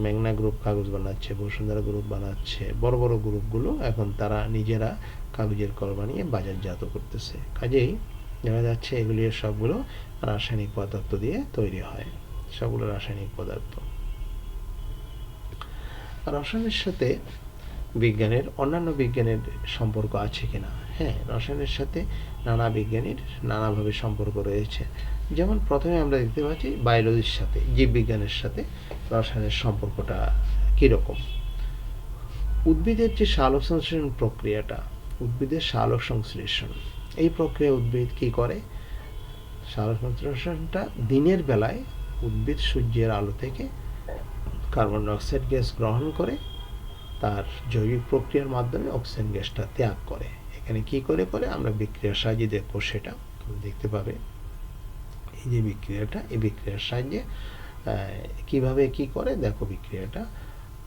মেঘনা গ্রুপ কাগজ বানাচ্ছে, বসুন্ধরা গ্রুপ বানাচ্ছে, বড় বড় গ্রুপগুলো এখন তারা নিজেরা কাগজের কল বানিয়ে বাজারজাত করতেছে। কাজেই দেখা যাচ্ছে এগুলি সবগুলো রাসায়নিক পদার্থ দিয়ে তৈরি হয়, সবগুলো রাসায়নিক পদার্থ। রসায়নের সাথে অন্যান্য বিজ্ঞানের সম্পর্ক আছে কিনা? হ্যাঁ, রসায়নের সাথে নানা বিজ্ঞানীর নানাভাবে সম্পর্ক রয়েছে। যেমন প্রথমে আমরা দেখতে পাচ্ছি বায়োলজির সাথে, জীববিজ্ঞানের সাথে রসায়নের সম্পর্কটা কীরকম। উদ্ভিদের যে সালোক সংশ্লেষণ প্রক্রিয়াটা, উদ্ভিদের সালোক সংশ্লেষণ, এই প্রক্রিয়া উদ্ভিদ কি করে? সালোক সংশ্লেষণটা দিনের বেলায় উদ্ভিদ সূর্যের আলো থেকে কার্বন ডাইঅক্সাইড গ্যাস গ্রহণ করে তার জৈবিক প্রক্রিয়ার মাধ্যমে অক্সিজেন গ্যাসটা ত্যাগ করে। এখানে কি করে আমরা বিক্রিয়ার সাহায্যে দেখবো, সেটা তুমি দেখতে পাবে। এই যে বিক্রিয়াটা, এই বিক্রিয়ার সাহায্যে কিভাবে কি করে দেখো বিক্রিয়াটা।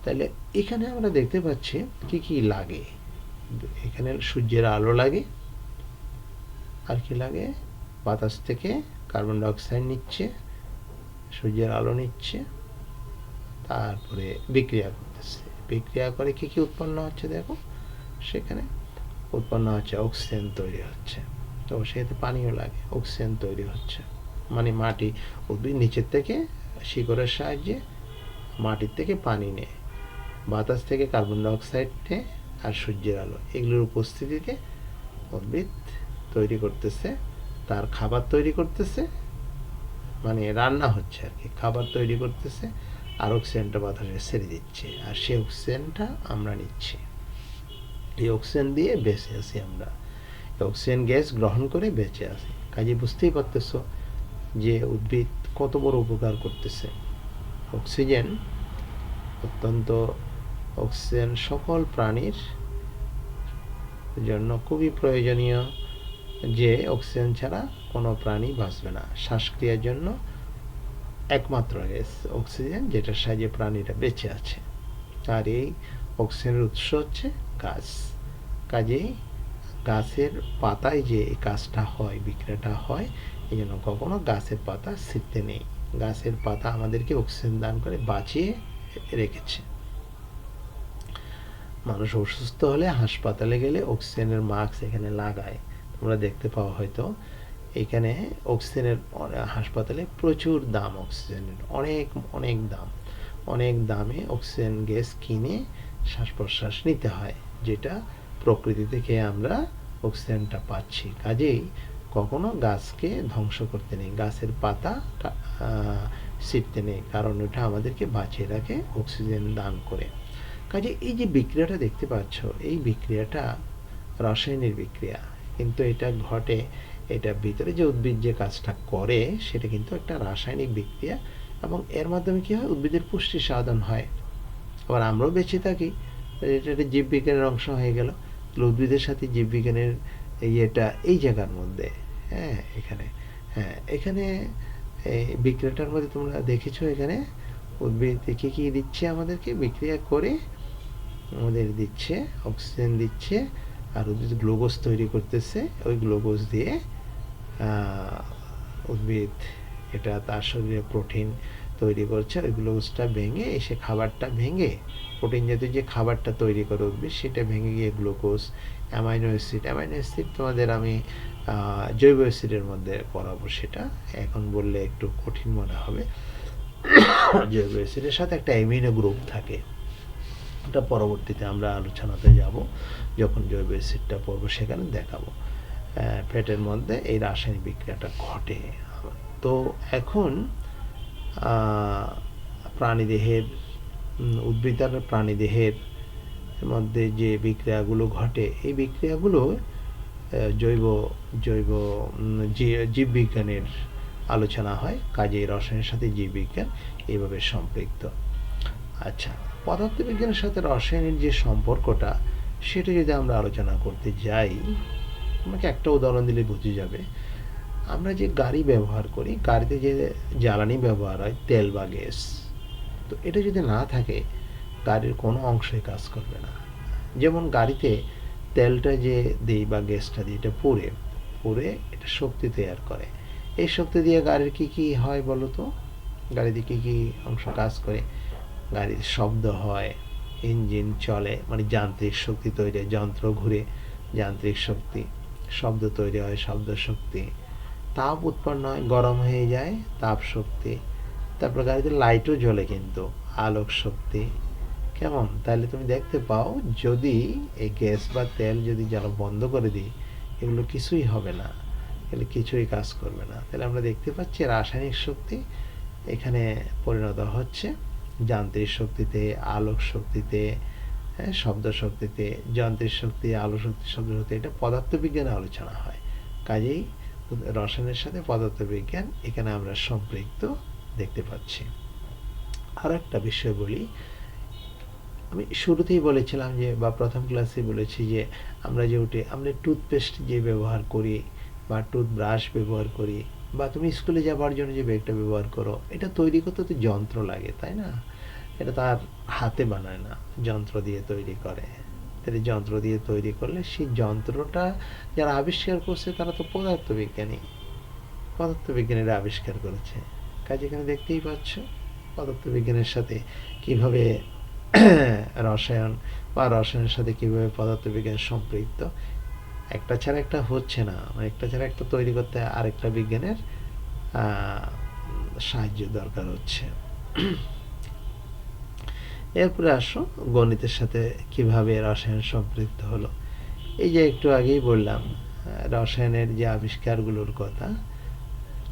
তাহলে এখানে আমরা দেখতে পাচ্ছি কি কি লাগে। এখানে সূর্যের আলো লাগে, আর কি লাগে? বাতাস থেকে কার্বন ডাইঅক্সাইড নিচ্ছে, সূর্যের আলো নিচ্ছে, তারপরে বিক্রিয়া করতেছে। বিক্রিয়া করে কি কি উৎপন্ন হচ্ছে দেখো, সেখানে উৎপন্ন হচ্ছে অক্সিজেন তৈরি হচ্ছে। তো সেতে পানিও লাগে, অক্সিজেন তৈরি হচ্ছে, মানে মাটি, উদ্ভিদ নিচের থেকে শিকড়ের সাহায্যে মাটির থেকে পানি নেয়, বাতাস থেকে কার্বন ডাইঅক্সাইড নেয়, আর সূর্যের আলো, এগুলোর উপস্থিতিতে উদ্ভিদ তৈরি করতেছে, তার খাবার তৈরি করতেছে, মানে রান্না হচ্ছে আর কি, খাবার তৈরি করতেছে, আর অক্সিজেনটা বাতাসে ছেড়ে দিচ্ছে, আর সেই অক্সিজেনটা আমরা নিচ্ছি। এই অক্সিজেন দিয়ে বেঁচে আছি আমরা, অক্সিজেন গ্যাস গ্রহণ করে বেঁচে আছি। কাজে বুঝতেই পারতেছো যে উদ্ভিদ কত বড় উপকার করতেছে। অক্সিজেন অক্সিজেন সকল প্রাণীর জন্য খুবই প্রয়োজনীয়, যে অক্সিজেন ছাড়া কোনো প্রাণী বাঁচবে না। শ্বাসক্রিয়ার জন্য একমাত্র গ্যাস অক্সিজেন, যেটার সাহায্যে প্রাণীরা বেঁচে আছে। আর এই অক্সিজেনের উৎস হচ্ছে গাছ। কাজেই গাছের পাতায় যে এই কাজটা হয়, বিক্রিয়াটা হয়, এই জন্য কখনো গাছের পাতা ছিঁড়তে নেই। গাছের পাতা আমাদেরকে অক্সিজেন দান করে বাঁচিয়ে রেখেছে। মানুষ অসুস্থ হলে হাসপাতালে গেলে অক্সিজেনের মাস্ক এখানে লাগায়, তোমরা দেখতে পাও হয়তো। এখানে অক্সিজেনের হাসপাতালে প্রচুর দাম, অক্সিজেনের অনেক অনেক দাম, অনেক দামে অক্সিজেন গ্যাস কিনে শ্বাস প্রশ্বাস নিতে হয়, যেটা প্রকৃতি থেকে আমরা অক্সিজেনটা পাচ্ছি। কাজেই কখনো গাছকে ধ্বংস করতে নেই, গাছের পাতা ছিঁড়তে নেই, কারণ ওটা আমাদেরকে বাঁচিয়ে রাখে, অক্সিজেন দান করে। কাজে এই যে বিক্রিয়াটা দেখতে পাচ্ছ, এই বিক্রিয়াটা রাসায়নিক বিক্রিয়া, কিন্তু এটা ঘটে, এটা ভিতরে যে উদ্ভিদ যে কাজটা করে সেটা কিন্তু একটা রাসায়নিক বিক্রিয়া, এবং এর মাধ্যমে কি হয়, উদ্ভিদের পুষ্টি সাধন হয়, আবার আমরাও বেঁচে থাকি। এটা একটা জীববিজ্ঞানের অংশ হয়ে গেল। উদ্ভিদের সাথে জীববিজ্ঞানের ইয়েটা এই জায়গার মধ্যে, হ্যাঁ এখানে, হ্যাঁ এখানে এই বিক্রিয়াটার মধ্যে তোমরা দেখেছো, এখানে উদ্ভিদ কি কি দিচ্ছে আমাদেরকে, বিক্রিয়া করে আমাদের দিচ্ছে, অক্সিজেন দিচ্ছে, আর উদ্ভিদ গ্লুকোজ তৈরি করতেছে, ওই গ্লুকোজ দিয়ে উদ্ভিদ এটা তার শরীরে প্রোটিন তৈরি করছে, ওই গ্লুকোজটা ভেঙে এসে খাবারটা ভেঙে, প্রোটিন জাতীয় যে খাবারটা তৈরি করে উদ্ভিদ সেটা ভেঙে গিয়ে glucose, amino acid, amino acid তোমাদের আমি জৈব অ্যাসিডের মধ্যে পড়াবো, সেটা এখন বললে একটু কঠিন মনে হবে। জৈব অ্যাসিডের সাথে একটা অ্যামিনো গ্রুপ থাকে, এটা পরবর্তীতে আমরা আলোচনাতে যাব, যখন জৈব অ্যাসিডটা পড়বো সেখানে দেখাবো। পেটের মধ্যে এই রাসায়নিক বিক্রিয়াটা ঘটে। তো এখন প্রাণীদেহের, উদ্ভিদ আর প্রাণীদেহের মধ্যে যে বিক্রিয়াগুলো ঘটে, এই বিক্রিয়াগুলো জৈব জৈব জীববিজ্ঞানের আলোচনা হয়, কাজেই রসায়নের সাথে জীববিজ্ঞান এইভাবে সম্পৃক্ত। আচ্ছা, পদার্থবিজ্ঞানের সাথে রসায়নের যে সম্পর্কটা, সেটা যদি আমরা আলোচনা করতে যাই, আমাকে একটা উদাহরণ দিলে বুঝে যাবে। আমরা যে গাড়ি ব্যবহার করি, গাড়িতে যে জ্বালানি ব্যবহার হয়, তেল বা গ্যাস, তো এটা যদি না থাকে গাড়ির কোনো অংশই কাজ করবে না। যেমন গাড়িতে তেলটা যে দিই বা গ্যাসটা দিই, এটা পুড়ে এটা শক্তি তৈরি করে। এই শক্তি দিয়ে গাড়ির কি কি হয় বলো তো? গাড়িতে কি কি অংশ কাজ করে? গাড়ির শব্দ হয়, ইঞ্জিন চলে, মানে যান্ত্রিক শক্তি তৈরি হয়, যন্ত্র ঘুরে, যান্ত্রিক শক্তি, শব্দ তৈরি হয়, শব্দ শক্তি, তাপ উৎপন্ন হয়, গরম হয়ে যায়, তাপ শক্তি, তারপর গাড়িতে লাইটও জ্বলে কিন্তু, আলোক শক্তি। কেমন? তাহলে তুমি দেখতে পাও, যদি এই গ্যাস বা তেল যদি জ্বালা বন্ধ করে দিই, এগুলো কিছুই হবে না, এগুলো কিছুই কাজ করবে না। তাহলে আমরা দেখতে পাচ্ছি রাসায়নিক শক্তি এখানে পরিণত হচ্ছে যান্ত্রিক শক্তিতে, আলোক শক্তিতে, শব্দ শক্তিতে, যান্ত্রিক শক্তি, আলো শক্তি, শব্দ শক্তি। এটা পদার্থবিজ্ঞানে আলোচনা হয়। কাজেই রসায়নের সাথে পদার্থবিজ্ঞান এখানে আমরা সম্পৃক্ত দেখতে পাচ্ছি। আর একটা বিষয় বলি, আমি শুরুতেই বলেছিলাম যে, বা প্রথম ক্লাসে বলেছি যে, আমরা টুথপেস্ট যে ব্যবহার করি বা টুথব্রাশ ব্যবহার করি, বা তুমি স্কুলে যাবার জন্য যে ব্যাগটা ব্যবহার করো, এটা তৈরি করতে তো যন্ত্র লাগে, তাই না? এটা তার হাতে বানায় না, যন্ত্র দিয়ে তৈরি করে। তাহলে যন্ত্র দিয়ে তৈরি করলে সেই যন্ত্রটা যারা আবিষ্কার করছে তারা তো পদার্থবিজ্ঞানীরা আবিষ্কার করেছে। কাজে এখানে দেখতেই পাচ্ছ পদার্থবিজ্ঞানের সাথে কিভাবে রসায়ন বা রসায়নের সাথে কিভাবে পদার্থবিজ্ঞান সম্পৃক্ত। একটা ছাড়া একটা হচ্ছে না, একটা ছাড়া একটা তৈরি করতে আরেকটা বিজ্ঞানের সাহায্য দরকার হচ্ছে। এরপরে আসো গণিতের সাথে কিভাবে রসায়ন সম্পৃক্ত হলো। এই যে একটু আগেই বললাম রসায়নের যে আবিষ্কারগুলোর কথা,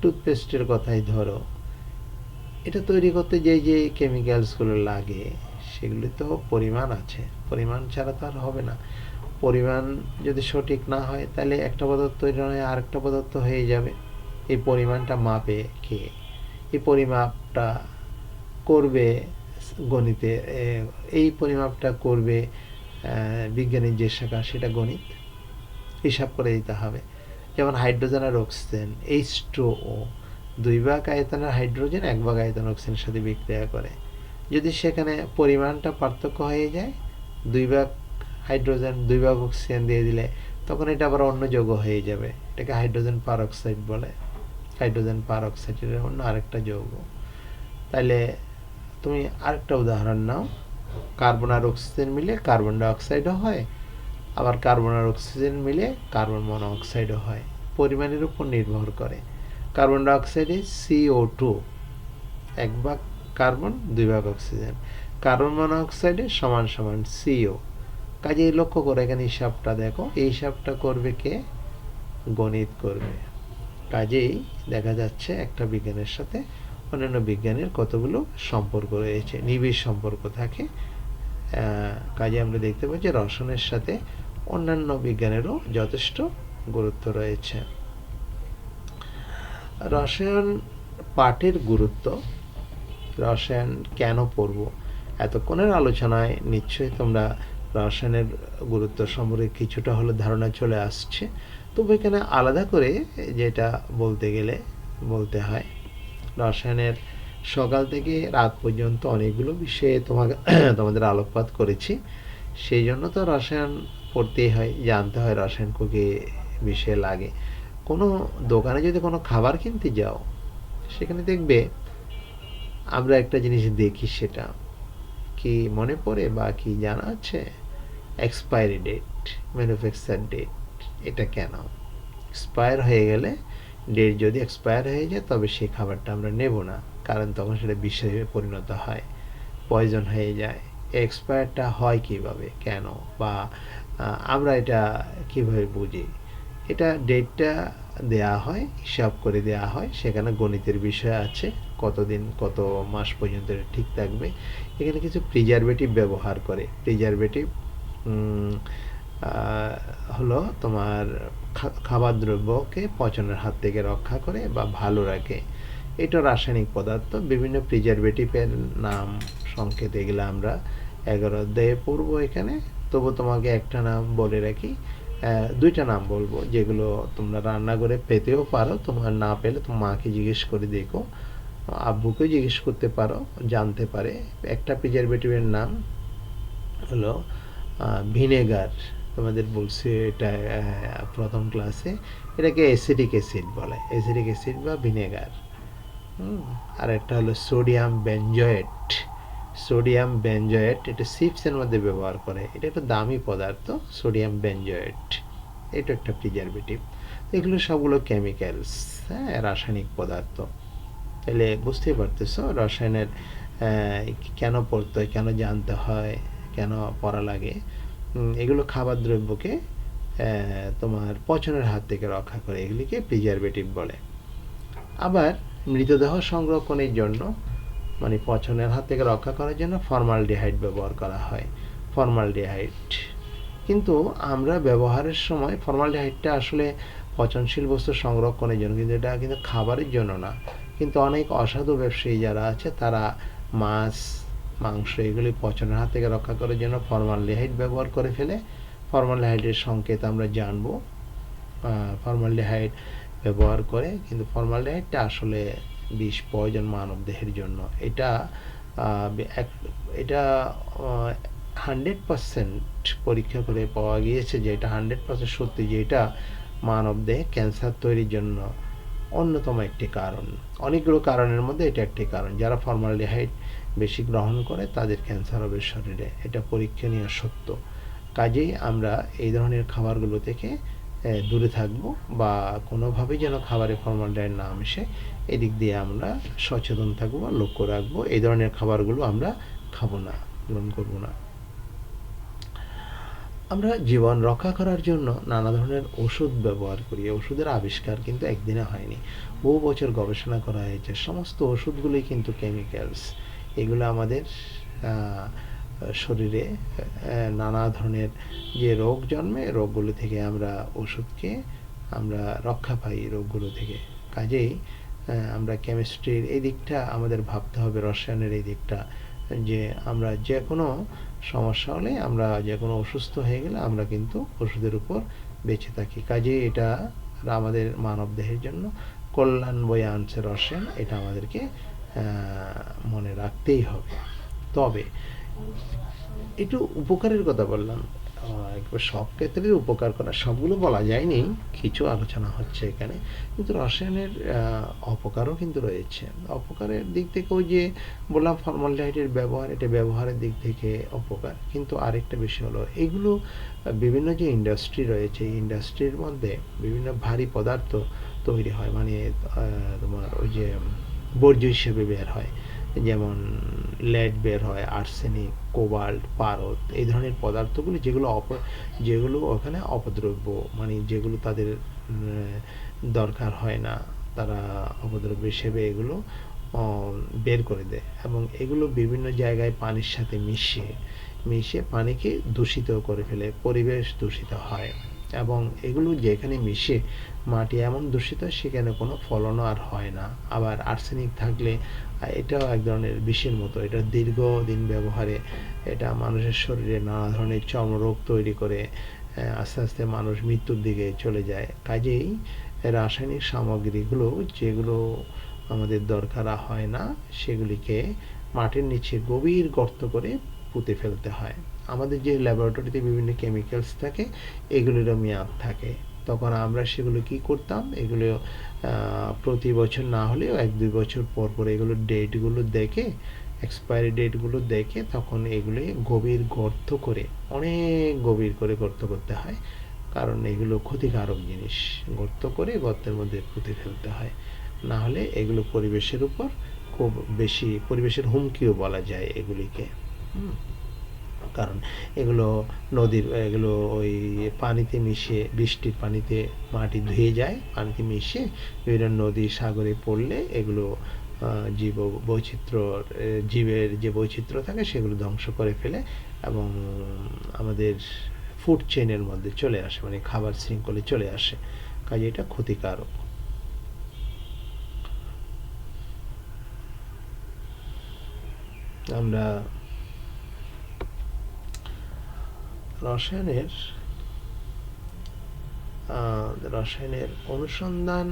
টুথপেস্টের কথাই ধরো, এটা তৈরি করতে যে যে কেমিক্যালসগুলো লাগে সেগুলি তো পরিমাণ আছে, পরিমাণ ছাড়া তো আর হবে না। পরিমাণ যদি সঠিক না হয় তাহলে একটা পদার্থ তৈরি হয় আরেকটা পদার্থ হয়ে যাবে। এই পরিমাণটা মাপে কে? এই পরিমাপটা করবে গণিতে, এই পরিমাপটা করবে বিজ্ঞানের যে শাখা, সেটা গণিত, হিসাব করে দিতে হবে। যেমন হাইড্রোজেন আর অক্সিজেন, H2O, 2 ভাগ আয়তনের হাইড্রোজেন 1 ভাগ আয়তন অক্সিজেনের সাথে বিক্রিয়া করে। যদি সেখানে পরিমাণটা পার্থক্য হয়ে যায়, 2 ভাগ হাইড্রোজেন 2 ভাগ অক্সিজেন দিয়ে দিলে, তখন এটা আবার অন্য যৌগ হয়ে যাবে, এটাকে হাইড্রোজেন পারঅক্সাইড বলে। হাইড্রোজেন পারঅক্সাইড এটা অন্য আরেকটা যৌগ। তাইলে তুমি আরেকটা উদাহরণ নাও, কার্বন আর অক্সিজেন মিলে কার্বন ডাই অক্সাইডও হয়, আবার কার্বন আর অক্সিজেন মিলে কার্বন মনোঅক্সাইডও হয়। পরিমাণের উপর নির্ভর করে। কার্বন ডাই অক্সাইডে CO2, 1 ভাগ কার্বন 2 ভাগ অক্সিজেন। কার্বন মনোঅক্সাইডে সমান সমান CO। কাজেই লক্ষ্য করে এখানে হিসাবটা দেখো, এই হিসাবটা করবে কে? গণিত করবে। কাজেই দেখা যাচ্ছে একটা বিজ্ঞানের সাথে অন্যান্য বিজ্ঞানের কতগুলো সম্পর্ক রয়েছে, নিবিড় সম্পর্ক থাকে। কাজে আমরা দেখতে পাই যে রসায়নের সাথে অন্যান্য বিজ্ঞানেরও যথেষ্ট গুরুত্ব রয়েছে। রসায়ন পাঠের গুরুত্ব, রসায়ন কেন পড়ব, এতক্ষণের আলোচনায় নিশ্চয়ই তোমরা রসায়নের গুরুত্ব সম্পর্কে কিছুটা হলে ধারণা চলে আসছে। তবু এখানে আলাদা করে যেটা বলতে গেলে বলতে হয়, রসায়নের সকাল থেকে রাত পর্যন্ত অনেকগুলো বিষয়ে তোমাদের আলোকপাত করেছি। সেই জন্য তো রসায়ন পড়তেই হয়, জানতে হয় রসায়ন কি বিষয়ে লাগে। কোনো দোকানে যদি কোনো খাবার কিনতে যাও, সেখানে দেখবে আমরা একটা জিনিস দেখি, সেটা কি মনে পড়ে বা কি জানা আছে? Expiry date, manufacture date. এটা কেন? এক্সপায়ার হয়ে গেলে, ডেট যদি এক্সপায়ার হয়ে যায়, তবে সেই খাবারটা আমরা নেব না, কারণ তখন সেটা বিষে পরিণত হয়, পয়জন হয়ে যায়। এক্সপায়ারটা হয় কিভাবে, কেন, বা আমরা এটা কিভাবে বুঝি? এটা ডেটটা দেয়া হয়, হিসাব করে দেয়া হয়, সেখানে গণিতের বিষয় আছে, কতদিন কত মাস পর্যন্ত এটা ঠিক থাকবে। এখানে কিছু প্রিজারভেটিভ ব্যবহার করে। প্রিজারভেটিভ হলো তোমার খাবার দ্রব্যকে পচনের হাত থেকে রক্ষা করে বা ভালো রাখে। এটা রাসায়নিক পদার্থ। বিভিন্ন প্রিজারভেটিভের নাম সংকেত এগুলো আমরা 11 অধ্যায়ে পড়ব এখানে। তবু তোমাকে একটা নাম বলে রাখি, 2টা নাম বলবো, যেগুলো তোমরা রান্না করে পেতেও পারো। তোমার না পেলে তোমার মাকে জিজ্ঞেস করে দেখো, আব্বুকেও জিজ্ঞেস করতে পারো, জানতে পারে। একটা প্রিজারভেটিভের নাম হলো ভিনেগার। তোমাদের বলছি এটা প্রথম ক্লাসে, এটাকে অ্যাসিডিক অ্যাসিড বলে, অ্যাসিডিক অ্যাসিড বা ভিনেগার। আর একটা হলো সোডিয়াম বেনজয়েট। সোডিয়াম বেনজয়েট এটা চিপসের মধ্যে ব্যবহার করে, এটা একটা দামি পদার্থ, সোডিয়াম বেনজয়েট। এটা একটা প্রিজারভেটিভ। এগুলো সবগুলো কেমিক্যালস, হ্যাঁ, রাসায়নিক পদার্থ। তাহলে বুঝতেই পারতেছো রসায়নের কেন পড়তে হয়, কেন জানতে হয়, কেন পড়া লাগে। এগুলো খাবার দ্রব্যকে তোমার পচনের হাত থেকে রক্ষা করে, এগুলিকে প্রিজারভেটিভ বলে। আবার মৃতদেহ সংরক্ষণের জন্য, মানে পচনের হাত থেকে রক্ষা করার জন্য ফর্মালডিহাইড ব্যবহার করা হয়। ফর্মালডিহাইড কিন্তু আমরা ব্যবহারের সময় ফর্মালডিহাইডটা আসলে পচনশীল বস্তু সংরক্ষণের জন্য, কিন্তু এটা কিন্তু খাবারের জন্য না। কিন্তু অনেক অসাধু ব্যবসায়ী যারা আছে, তারা মাছ মাংস এগুলি পচনের হাত থেকে রক্ষা করার জন্য ফর্মালডিহাইড ব্যবহার করে ফেলে। ফর্মালডিহাইডের সংকেত আমরা জানবো, ফর্মালডিহাইড ব্যবহার করে, কিন্তু ফর্মালডিহাইডটা আসলে বিষ, পয়জন মানব দেহের জন্য। এটা 100% পরীক্ষা করে পাওয়া গিয়েছে যে এটা 100% সত্যি, যে এটা মানব দেহে ক্যান্সার তৈরির জন্য অন্যতম একটি কারণ। অনেকগুলো কারণের মধ্যে এটা একটি কারণ। যারা ফর্মালডিহাইড বেশি গ্রহণ করে তাদের ক্যান্সার হবে শরীরে, এটা পরীক্ষণীয় সত্য। কাজেই আমরা এই ধরনের খাবারগুলো থেকে দূরে থাকবো, বা কোনোভাবেই যেন খাবারে ফর্মালডিহাইড না মিশে, এদিক দিয়ে আমরা সচেতন থাকবো, লক্ষ্য রাখবো। এই ধরনের খাবারগুলো আমরা খাবো না, গ্রহণ করবো না। আমরা জীবন রক্ষা করার জন্য নানা ধরনের ওষুধ ব্যবহার করি। ওষুধের আবিষ্কার কিন্তু একদিনে হয়নি, বহু বছর গবেষণা করা হয়েছে। সমস্ত ওষুধগুলোই কিন্তু কেমিক্যালস। এগুলো আমাদের শরীরে নানা ধরনের যে রোগ জন্মে, রোগগুলো থেকে আমরা ওষুধকে আমরা রক্ষা পাই রোগগুলো থেকে। কাজেই আমরা কেমিস্ট্রির এই দিকটা আমাদের ভাবতে হবে, রসায়নের এই দিকটা, যে আমরা যে কোনো সমস্যা হলে, আমরা যে কোনো অসুস্থ হয়ে গেলে আমরা কিন্তু ওষুধের উপর বেঁচে থাকি। কাজেই এটা আমাদের মানব দেহের জন্য কল্যাণ বয়ে আনছে রসায়ন, এটা আমাদেরকে মনে রাখতেই হবে। তবে একটু উপকারের কথা বললাম, একবার সব ক্ষেত্রে উপকার করা সবগুলো বলা যায়নি, কিছু আলোচনা হচ্ছে এখানে। কিন্তু রসায়নের অপকারও কিন্তু রয়েছে। অপকারের দিক থেকে ওই যে বললাম ফর্মালডিহাইডের ব্যবহার, এটা ব্যবহারের দিক থেকে অপকার। কিন্তু আরেকটা বিষয় হলো এগুলো বিভিন্ন যে ইন্ডাস্ট্রি রয়েছে, এই ইন্ডাস্ট্রির মধ্যে বিভিন্ন ভারী পদার্থ তৈরি হয়, মানে তোমার ওই যে বর্জ্য হিসেবে বের হয়, যেমন লেড বের হয়, আর্সেনিক, কোবাল্ট, পারদ, এই ধরনের পদার্থগুলো যেগুলো ওখানে অপদ্রব্য, মানে যেগুলো তাদের দরকার হয় না, তারা অপদ্রব্য হিসেবে এগুলো বের করে দেয়, এবং এগুলো বিভিন্ন জায়গায় পানির সাথে মিশে পানিকে দূষিত করে ফেলে, পরিবেশ দূষিত হয়। এবং এগুলো যেখানে মিশে মাটি এমন দূষিত হয় সেখানে কোনো ফলনও আর হয় না। আবার আর্সেনিক থাকলে এটাও এক ধরনের বিষের মতো, এটা দীর্ঘদিন ব্যবহারে এটা মানুষের শরীরে নানা ধরনের চর্মরোগ তৈরি করে, আস্তে আস্তে মানুষ মৃত্যুর দিকে চলে যায়। কাজেই রাসায়নিক সামগ্রীগুলো যেগুলো আমাদের দরকার হয় না সেগুলিকে মাটির নিচে গভীর গর্ত করে পুঁতে ফেলতে হয়। আমাদের যে ল্যাবরেটরিতে বিভিন্ন কেমিক্যালস থাকে, এগুলিরও মেয়াদ থাকে। তখন আমরা সেগুলো কি করতাম, এগুলো প্রতি বছর না হলেও 1-2 বছর পর পর এগুলোর ডেটগুলো দেখে, এক্সপায়ারি ডেটগুলো দেখে তখন এগুলি গভীর গর্ত করে, অনেক গভীর করে গর্ত করতে হয়, কারণ এগুলো ক্ষতিকারক জিনিস। গর্ত করে গর্তের মধ্যে পুঁতে ফেলতে হয়, না হলে এগুলো পরিবেশের উপর খুব বেশি, পরিবেশের হুমকিও বলা যায় এগুলিকে। কারণ এগুলো এগুলো ওই পানিতে মিশে, বৃষ্টির পানিতে মাটি ধুয়ে যায়, পানিতে মিশে বিভিন্ন নদী সাগরে পড়লে এগুলো জীবের যে বৈচিত্র্য থাকে সেগুলো ধ্বংস করে ফেলে এবং আমাদের ফুড চেইনের মধ্যে চলে আসে, মানে খাবার শৃঙ্খলে চলে আসে। কাজে এটা ক্ষতিকারক। আমরা রসায়নের অনুসন্ধান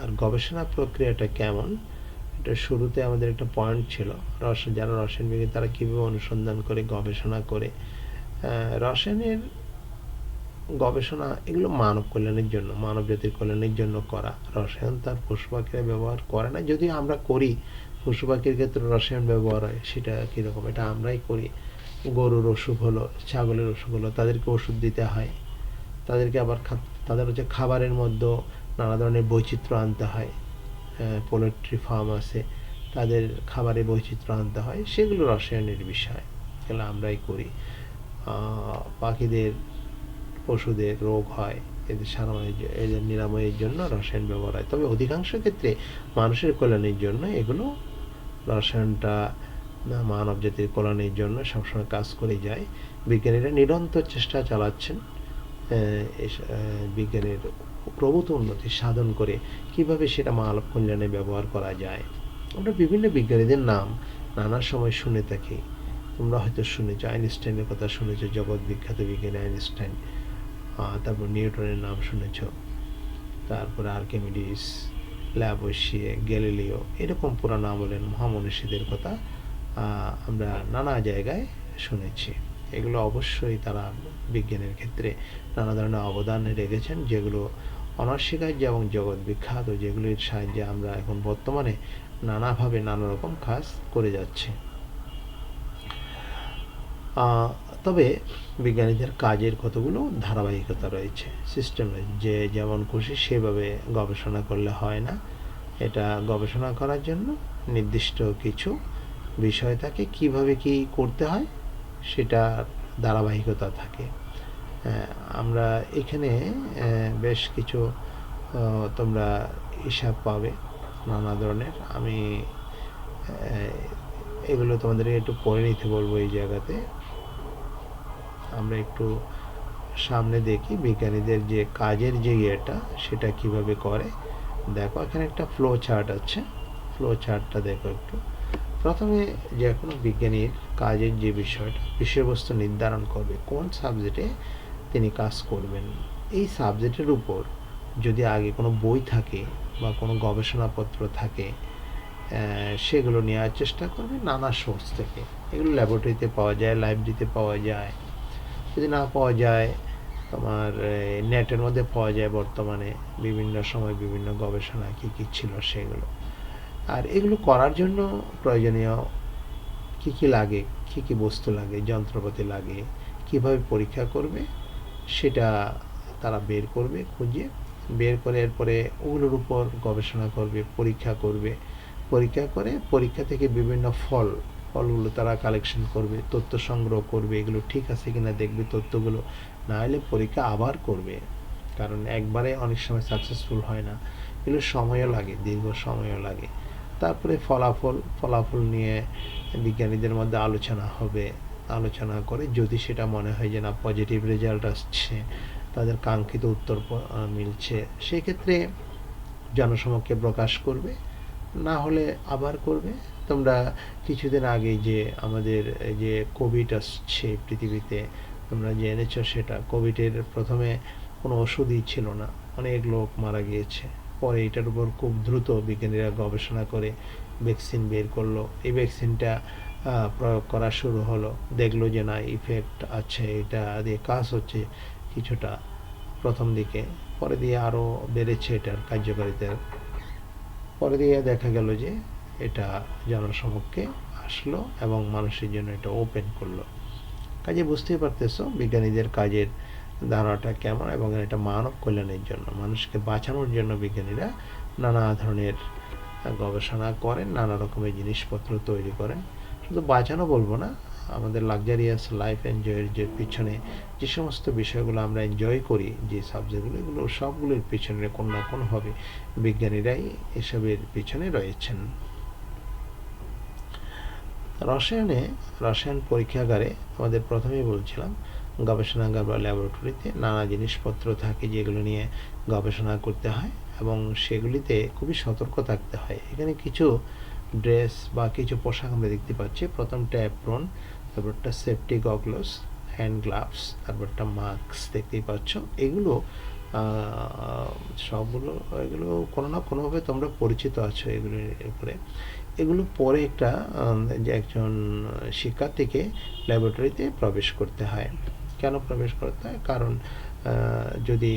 আর গবেষণা প্রক্রিয়াটা কেমন, এটা শুরুতে আমাদের একটা পয়েন্ট ছিল, যারা রসায়ন বিজ্ঞানী তারা কীভাবে অনুসন্ধান করে, গবেষণা করে। রসায়নের গবেষণা এগুলো মানব কল্যাণের জন্য, মানব জাতির কল্যাণের জন্য করা। রসায়ন তার পশু পাখিরা ব্যবহার করে না, যদিও আমরা করি, পশু পাখির ক্ষেত্রে রসায়ন ব্যবহার হয়, সেটা কীরকম, এটা আমরাই করি। গরুর অসুখ হলো, ছাগলের অসুখ হলো, তাদেরকে ওষুধ দিতে হয়, তাদেরকে আবার তাদের হচ্ছে খাবারের মধ্যে নানা ধরনের বৈচিত্র্য আনতে হয়। পোলট্রি ফার্ম আছে, তাদের খাবারে বৈচিত্র্য আনতে হয়, সেগুলো রসায়নের বিষয়, এগুলো আমরাই করি। পাখিদের, পশুদের রোগ হয়, এদের নিরাময়ের জন্য রসায়ন ব্যবহার হয়। তবে অধিকাংশ ক্ষেত্রে মানুষের কল্যাণের জন্য এগুলো, রসায়নটা মানব জাতির কল্যাণের জন্য সবসময় কাজ করে যায়। বিজ্ঞানীরা নিরন্তর চেষ্টা চালাচ্ছেন বিজ্ঞানের প্রভূত উন্নতি সাধন করে কিভাবে সেটা মানব কল্যাণে ব্যবহার করা যায়। আমরা বিভিন্ন বিজ্ঞানীদের নাম নানা সময় শুনে থাকি। তোমরা হয়তো শুনেছ, আইনস্টাইনের কথা শুনেছ, জগৎ বিখ্যাত বিজ্ঞানী আইনস্টাইন। তারপর নিউটনের নাম শুনেছ, তারপরে আর্কিমিডিস, ল্যাভোইসিয়ে, গ্যালিলিও, এরকম পুরানো আমলের মহামনীষীদের কথা আমরা নানা জায়গায় শুনেছি। এগুলো অবশ্যই তারা বিজ্ঞানের ক্ষেত্রে নানা ধরনের অবদান রেখেছেন, যেগুলো অনস্বীকার্য এবং জগৎ বিখ্যাত, যেগুলির সাহায্যে আমরা এখন বর্তমানে নানাভাবে নানা রকম কাজ করে যাচ্ছি। তবে বিজ্ঞানীদের কাজের কতগুলো ধারাবাহিকতা রয়েছে, সিস্টেম রয়েছে, যে যেমন খুশি সেভাবে গবেষণা করলে হয় না। এটা গবেষণা করার জন্য নির্দিষ্ট কিছু বিষয় থাকে, কিভাবে কি করতে হয় সেটার ধারাবাহিকতা থাকে। আমরা এখানে বেশ কিছু তোমরা হিসাব পাবে নানা ধরনের, আমি এগুলো তোমাদেরকে একটু পড়ে নিতে বলবো। এই জায়গাতে আমরা একটু সামনে দেখি বিজ্ঞানীদের যে কাজের যে ইয়েটা সেটা কিভাবে করে। দেখো এখানে একটা ফ্লো চার্ট আছে, ফ্লো চার্টটা দেখো একটু। প্রথমে যে কোনো বিজ্ঞানীর কাজের যে বিষয়টা, বিষয়বস্তু নির্ধারণ করবে, কোন সাবজেক্টে তিনি কাজ করবেন। এই সাবজেক্টের উপর যদি আগে কোনো বই থাকে বা কোনো গবেষণাপত্র থাকে, সেগুলো নেওয়ার চেষ্টা করবে নানা সোর্স থেকে। এগুলো ল্যাবরেটরিতে পাওয়া যায়, লাইব্রেরিতে পাওয়া যায়, যদি না পাওয়া যায়, তোমার নেটের মধ্যে পাওয়া যায় বর্তমানে বিভিন্ন সময় বিভিন্ন গবেষণা কী কী ছিল সেগুলো। আর এগুলো করার জন্য প্রয়োজনীয় কী কী লাগে, কী কী বস্তু লাগে, যন্ত্রপাতি লাগে, কীভাবে পরীক্ষা করবে সেটা তারা বের করবে, খুঁজে বের করে এরপরে ওগুলোর উপর গবেষণা করবে, পরীক্ষা করবে, পরীক্ষা করে পরীক্ষা থেকে বিভিন্ন ফলগুলো তারা কালেকশন করবে, তথ্য সংগ্রহ করবে, এগুলো ঠিক আছে কিনা দেখবে তথ্যগুলো, না হলে পরীক্ষা আবার করবে, কারণ একবারে অনেক সময় সাকসেসফুল হয় না, এগুলো সময়ও লাগে, দীর্ঘ সময়ও লাগে। তারপরে ফলাফল নিয়ে বিজ্ঞানীদের মধ্যে আলোচনা হবে, আলোচনা করে যদি সেটা মনে হয় যে না পজিটিভ রেজাল্ট আসছে, তাদের কাঙ্ক্ষিত উত্তর মিলছে, সেক্ষেত্রে জনসমক্ষে প্রকাশ করবে, না হলে আবার করবে। তোমরা কিছুদিন আগে যে আমাদের যে কোভিড আসছে পৃথিবীতে, তোমরা জেনেছ সেটা, কোভিডের প্রথমে কোনো ওষুধই ছিল না, অনেক লোক মারা গিয়েছে, পরে এটার উপর খুব দ্রুত বিজ্ঞানীরা গবেষণা করে ভ্যাকসিন বের করলো, এই ভ্যাকসিনটা প্রয়োগ করা শুরু হলো, দেখলো যে না ইফেক্ট আছে, এটা দিয়ে কাজ হচ্ছে কিছুটা প্রথম দিকে, পরে দিয়ে আরও বেড়েছে এটার কার্যকারিতা, পরে দিয়ে দেখা গেল যে এটা জনসমক্ষে আসলো এবং মানুষের জন্য এটা ওপেন করলো। কাজে বুঝতেই পারতেছো বিজ্ঞানীদের কাজের ধারণাটা কেমন, এবং এটা মানব কল্যাণের জন্য, মানুষকে বাঁচানোর জন্য বিজ্ঞানীরা নানা ধরনের গবেষণা করেন, নানা রকমের জিনিসপত্র তৈরি করেন। শুধু বাঁচানো বলবো না, আমাদের লাক্সারিয়াস লাইফ এনজয়ের যে পিছনে যে সমস্ত বিষয়গুলো আমরা এনজয় করি, যে সাবজেক্টগুলো, এগুলো সবগুলোর পিছনে কোনো না কোনোভাবে বিজ্ঞানীরাই এসবের পিছনে রয়েছেন। রসায়ন পরীক্ষাগারে আমাদের প্রথমেই বলছিলাম গবেষণাগার বা ল্যাবরেটরিতে নানা জিনিসপত্র থাকে যেগুলো নিয়ে গবেষণা করতে হয়, এবং সেগুলিতে খুবই সতর্ক থাকতে হয়। এখানে কিছু ড্রেস বা কিছু পোশাক আমরা দেখতে পাচ্ছি। প্রথমটা অ্যাপ্রন, তারপরটা সেফটি গগলস, হ্যান্ড গ্লাভস, তারপরটা মাস্ক দেখতেই পাচ্ছ। এগুলো সবগুলো এগুলো কোনো না কোনোভাবে তোমরা পরিচিত আছো এগুলোর উপরে। এগুলো পরে একটা যে একজন শিক্ষার্থীকে ল্যাবরেটরিতে প্রবেশ করতে হয়। কেন প্রবেশ করতে হয়? কারণ যদি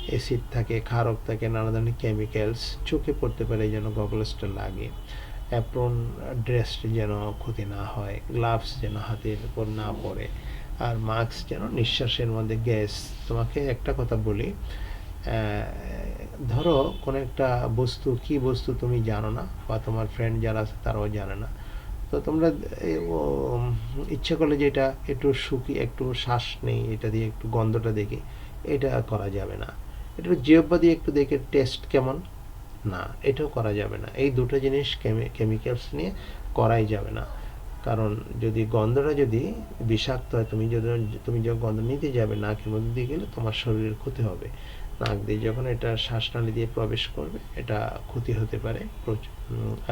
অ্যাসিড থাকে, ক্ষারক থাকে, নানা ধরনের কেমিক্যালস চোখে পড়তে পারে, এই জন্য গগলসটা লাগে। অ্যাপ্রন ড্রেসটি যেন ক্ষতি না হয়, গ্লাভস যেন হাতের উপর না পড়ে, আর মাস্ক যেন নিঃশ্বাসের মধ্যে গ্যাস। তোমাকে একটা কথা বলি, ধরো কোনো একটা বস্তু, কি বস্তু তুমি জানো না, বা তোমার ফ্রেন্ড যারা আছে তারাও জানে না, তো তোমরা ইচ্ছে করলে যে এটা একটু শুকিয়ে একটু শ্বাস নেই, এটা দিয়ে একটু গন্ধটা দেখি, এটা করা যাবে না। একটু জিহ্বা দিয়ে একটু দেখে টেস্ট কেমন, না, এটাও করা যাবে না। এই দুটো জিনিস কেমিক্যালস নিয়ে করাই যাবে না, কারণ যদি গন্ধটা যদি বিষাক্ত হয়, তুমি যখন গন্ধ নিতে যাবে নাকের মধ্যে দিয়ে গেলে তোমার শরীরের ক্ষতি হবে। নাক দিয়ে যখন এটা শ্বাসনালী দিয়ে প্রবেশ করবে, এটা ক্ষতি হতে পারে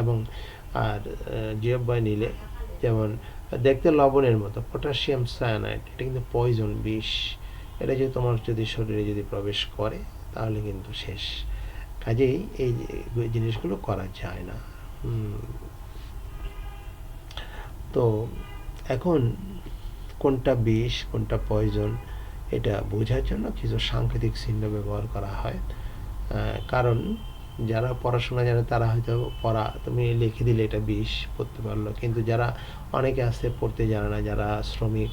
এবং আর জিহ্বায় নিলে, যেমন দেখতে লবণের মতো, পটাশিয়াম সায়ানাইড, এটা কিন্তু পয়জন, বিষ, এটা যদি তোমার শরীরে যদি প্রবেশ করে তাহলে কিন্তু শেষ। কাজেই এই জিনিসগুলো করা যায় না। তো এখন কোনটা বিষ কোনটা পয়জন এটা বোঝার জন্য কিছু সাংকেতিক চিহ্ন ব্যবহার করা হয়। কারণ যারা পড়াশোনা জানে তারা হয়তো তুমি লিখে দিলে এটা বিষ পড়তে পারলো, কিন্তু যারা অনেকে আছে পড়তে জানে না, যারা শ্রমিক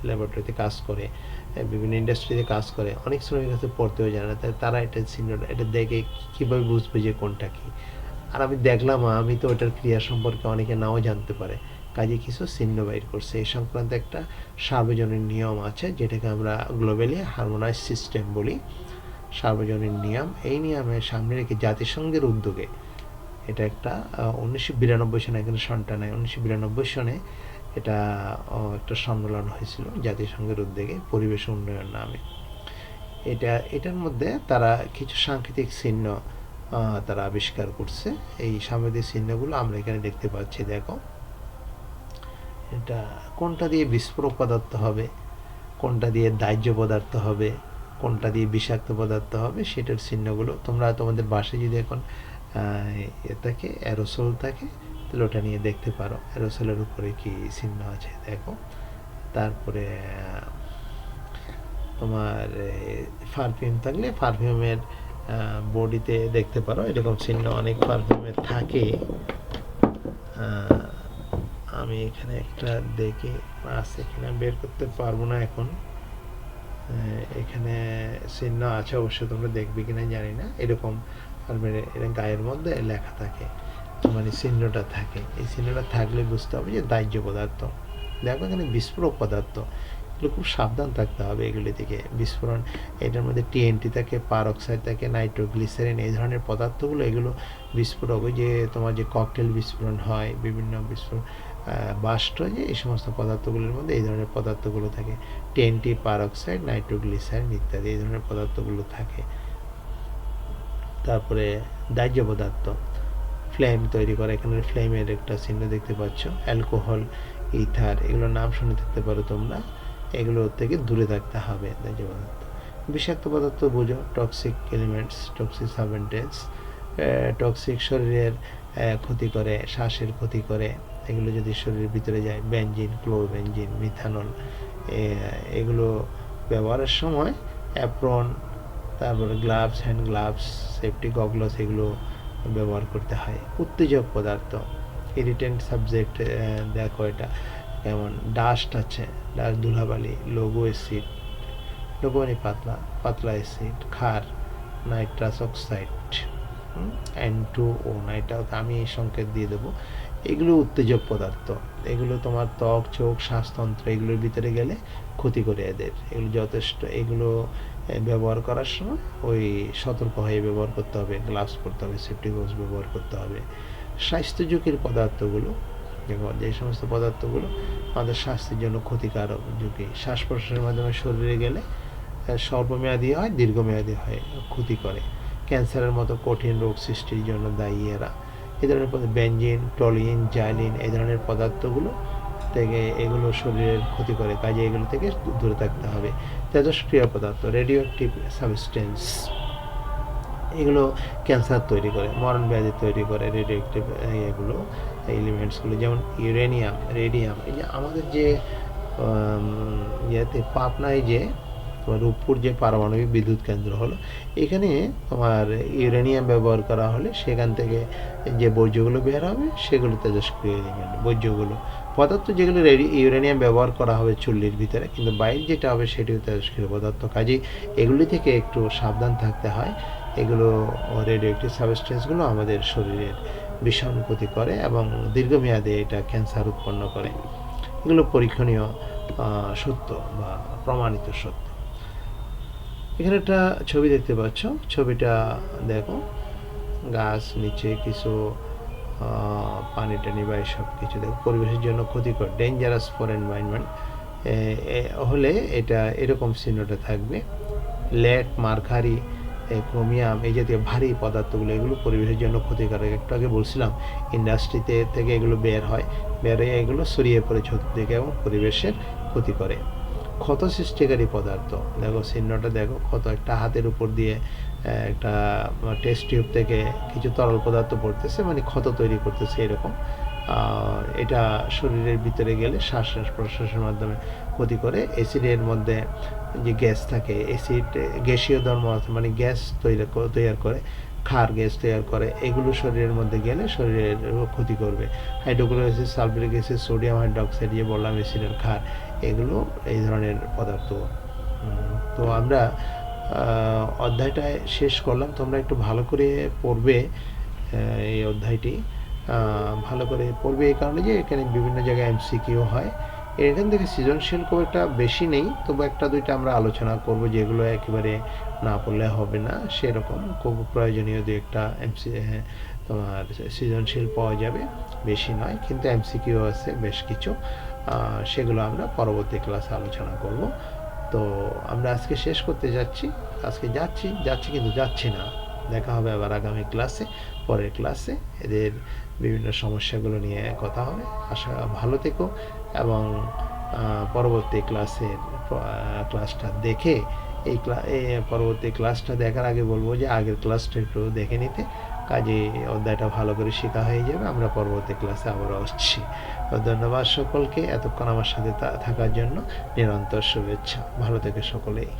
ল্যাবরেটরিতে কাজ করে, বিভিন্ন ইন্ডাস্ট্রিতে কাজ করে, অনেক শ্রমিক আছে পড়তেও জানে না, তারা এটা চিহ্নটা এটা দেখে কীভাবে বুঝবে যে কোনটা কী। আর আমি দেখলাম, আমি তো ওটার ক্রিয়া সম্পর্কে অনেকে নাও জানতে পারে, কাজে কিছু চিহ্ন বাইর করছে। এই সংক্রান্ত একটা সার্বজনীন নিয়ম আছে, যেটাকে আমরা গ্লোবালি হারমোনাইজ সিস্টেম বলি, সার্বজনীন নিয়ম। এই নিয়মে সামনে রেখে জাতিসংঘের উদ্যোগে, এটা একটা 1992 সনে, এখানে সনটা নেয়, 1992 সনে এটা একটা সম্মেলন হয়েছিল জাতিসংঘের উদ্যোগে, পরিবেশ উন্নয়ন নামে। এটার মধ্যে তারা কিছু সাংকেতিক চিহ্ন তারা আবিষ্কার করছে। এই সাংকেতিক চিহ্নগুলো আমরা এখানে দেখতে পাচ্ছি। দেখো, এটা কোনটা দিয়ে বিস্ফোরক পদার্থ হবে, কোনটা দিয়ে দাহ্য পদার্থ হবে, কোনটা দিয়ে বিষাক্ত পদার্থ হবে, সেটার চিহ্নগুলো তোমরা তোমাদের বাসায় যদি এখন থাকে অ্যারোসল থাকে, তাহলে ওটা নিয়ে দেখতে পারো অ্যারোসলের উপরে কি চিহ্ন আছে। দেখো, তারপরে তোমার পারফিউম থাকলে পারফিউমের বডিতে দেখতে পারো, এরকম চিহ্ন অনেক পারফিউমের থাকে। আমি এখানে একটা দেখে আছে কিনা বের করতে পারবো না এখন। এখানে চিহ্ন আছে, অবশ্যই তোমরা দেখবে কিনা জানি না। এরকম পারফিউমের গায়ের মধ্যে লেখা থাকে, মানে চিহ্নটা থাকে। এই চিহ্নটা থাকলে বুঝতে হবে যে দাহ্য পদার্থ। দেখো এখানে বিস্ফোরক পদার্থ, এগুলো খুব সাবধান থাকতে হবে এগুলি থেকে। বিস্ফোরণ, এটার মধ্যে টিএনটি থাকে, পারঅক্সাইড থাকে, নাইট্রোগ্লিসারিন, এই ধরনের পদার্থগুলো এগুলো বিস্ফোরক। ওই যে তোমার যে ককটেল বিস্ফোরণ হয়, বিভিন্ন বিস্ফোরণ বাস্ট হয়, যে এই সমস্ত পদার্থগুলোর মধ্যে এই ধরনের পদার্থগুলো থাকে। টিএনটি, পারঅক্সাইড, নাইট্রোগ্লিসারিন ইত্যাদি এই ধরনের পদার্থগুলো থাকে। তারপরে দাহ্য পদার্থ, ফ্লেম তৈরি করে, এখানে ফ্লেমের একটা চিহ্ন দেখতে পাচ্ছ। অ্যালকোহল, ইথার, এগুলোর নাম শুনে থাকতে পারো তোমরা। এগুলো থেকে দূরে থাকতে হবে। দাহ্য পদার্থ, বিষাক্ত পদার্থ বুঝো, toxic elements, toxic substance, toxic, শরীরের ক্ষতি করে, শ্বাসের ক্ষতি করে, এগুলো যদি শরীরের ভিতরে যায়। বেনজিন, ক্লোরোবেনজিন, মিথানল, এগুলো ব্যবহারের সময় অ্যাপ্রন, তারপরে gloves, hand gloves, safety goggles, এগুলো ব্যবহার করতে হয়। উত্তেজক পদার্থ, ইরিটেন্ট সাবজেক্ট, দেখো এটা কেমন, ডাস্ট আছে, ডাস্ট, ধুলাবালি, লঘু অ্যাসিড, লঘু মানে পাতলা, পাতলা অ্যাসিড, ক্ষার, নাইট্রাস অক্সাইড, N2O, নাইট্রাস, আমি এই সংকেত দিয়ে দেবো। এগুলো উত্তেজক পদার্থ, এগুলো তোমার ত্বক, চোখ, শ্বাসতন্ত্র, এগুলোর ভিতরে গেলে ক্ষতি করে এদের। এগুলো যথেষ্ট, এগুলো ব্যবহার করার সময় ওই সতর্ক হয়ে ব্যবহার করতে হবে, গ্লাভস পরতে হবে, সেফটি গ্লাভস ব্যবহার করতে হবে। স্বাস্থ্য ঝুঁকির পদার্থগুলো, দেখো যে সমস্ত পদার্থগুলো আমাদের স্বাস্থ্যের জন্য ক্ষতিকারক ঝুঁকি, শ্বাস প্রশ্বাসের মাধ্যমে শরীরে গেলে স্বল্পমেয়াদী হয়, দীর্ঘমেয়াদী হয়, ক্ষতি করে। ক্যান্সারের মতো কঠিন রোগ সৃষ্টির জন্য দায়ী এরা। এই ধরনের বেনজিন, টলিন, জাইলিন, এই ধরনের পদার্থগুলো থেকে এগুলো শরীরের ক্ষতি করে, কাজে এগুলো থেকে দূরে থাকতে হবে। তেজস্ক্রিয় পদার্থ, রেডিও অ্যাক্টিভ সাবস্টেন্স, এগুলো ক্যান্সার তৈরি করে, মরণ ব্যাধি তৈরি করে। রেডিও অ্যাক্টিভ এগুলো এলিমেন্টসগুলো, যেমন ইউরেনিয়াম, রেডিয়াম। এই যে আমাদের যে ইয়েতে পাবনায় যে তোমার রূপপুর যে পারমাণবিক বিদ্যুৎ কেন্দ্র হলো, এখানে তোমার ইউরেনিয়াম ব্যবহার করা হলে সেখান থেকে যে বর্জ্যগুলো বের হবে সেগুলো তেজস্ক্রিয় এলিমেন্ট। বর্জ্যগুলো পদার্থ যেগুলো ইউরেনিয়াম ব্যবহার করা হবে চুল্লির ভিতরে, কিন্তু বাইরে যেটা হবে সেটিও তেজস্ক্রিয় পদার্থ। কাজেই এগুলি থেকে একটু সাবধান থাকতে হয়। এগুলো রেডিও অ্যাক্টিভ সাবস্টেন্সগুলো আমাদের শরীরের ভীষণ ক্ষতি করে এবং দীর্ঘমেয়াদে এটা ক্যান্সার উৎপন্ন করে। এগুলো পরীক্ষণীয় সত্য বা প্রমাণিত সত্য। এখানে একটা ছবি দেখতে পাচ্ছ, ছবিটা দেখো, গাছ, নিচে কিছু পানি টানি বা এসব কিছু দেখো, পরিবেশের জন্য ক্ষতিকর, ডেঞ্জারাস ফর এনভায়রনমেন্ট হলে এটা এরকম চিহ্নটা থাকবে। লেড, মার্কারি, ক্রোমিয়াম, এই জাতীয় ভারী পদার্থগুলো, এগুলো পরিবেশের জন্য ক্ষতিকারক। একটু আগে বলছিলাম ইন্ডাস্ট্রিতে থেকে এগুলো বের হয়, বের হয়ে এগুলো ছড়িয়ে পড়ে চতুর্দিকে এবং পরিবেশের ক্ষতি করে। ক্ষত সৃষ্টিকারী পদার্থ, দেখো চিহ্নটা দেখো, ক্ষত, একটা হাতের উপর দিয়ে একটা টেস্ট টিউব থেকে কিছু তরল পদার্থ পড়তেছে, মানে ক্ষত তৈরি করতেছে এরকম। এটা শরীরের ভিতরে গেলে শ্বাস প্রশ্বাসের মাধ্যমে ক্ষতি করে। অ্যাসিডের মধ্যে যে গ্যাস থাকে, অ্যাসিড গ্যাসীয় ধর্ম আছে, মানে গ্যাস তৈরি করে, ক্ষার গ্যাস তৈরি করে, এগুলো শরীরের মধ্যে গেলে শরীরের ক্ষতি করবে। Hydrochloric acid, sulphuric acid, sodium hydroxide, যে বললাম অ্যাসিডের ক্ষার, এগুলো এই ধরনের পদার্থ। তো আমরা অধ্যায়টা শেষ করলাম। তোমরা একটু ভালো করে পড়বে এই অধ্যায়টি, ভালো করে পড়বে এই কারণে যে এখানে বিভিন্ন জায়গায় এমসিকিউ হয়। এখান থেকে সৃজনশীল খুব একটা বেশি নেই, তবু একটা দুইটা আমরা আলোচনা করব, যেগুলো একেবারে না পড়লে হবে না, সেরকম খুব প্রয়োজনীয় দু একটা তোমার সৃজনশীল পাওয়া যাবে, বেশি নয়, কিন্তু এমসিকিউ আছে বেশ কিছু, সেগুলো আমরা পরবর্তী ক্লাসে আলোচনা করব। তো আমরা আজকে শেষ করতে যাচ্ছি, আজকে যাচ্ছি কিন্তু যাচ্ছি না। দেখা হবে আবার আগামী ক্লাসে, পরের ক্লাসে এদের বিভিন্ন সমস্যাগুলো নিয়ে কথা হবে। আশা ভালো থেকো এবং পরবর্তী ক্লাসটা দেখে, পরবর্তী ক্লাসটা দেখার আগে বলবো যে আগের ক্লাসটা একটু দেখে নিতে, কাজে অধ্যায়টা ভালো করে শেখা হয়ে যাবে। আমরা পরবর্তী ক্লাসে আবারও আসছি। তো ধন্যবাদ সকলকে এতক্ষণ আমার সাথে থাকার জন্য। নিরন্তর শুভেচ্ছা। ভালো থেকে সকলেই।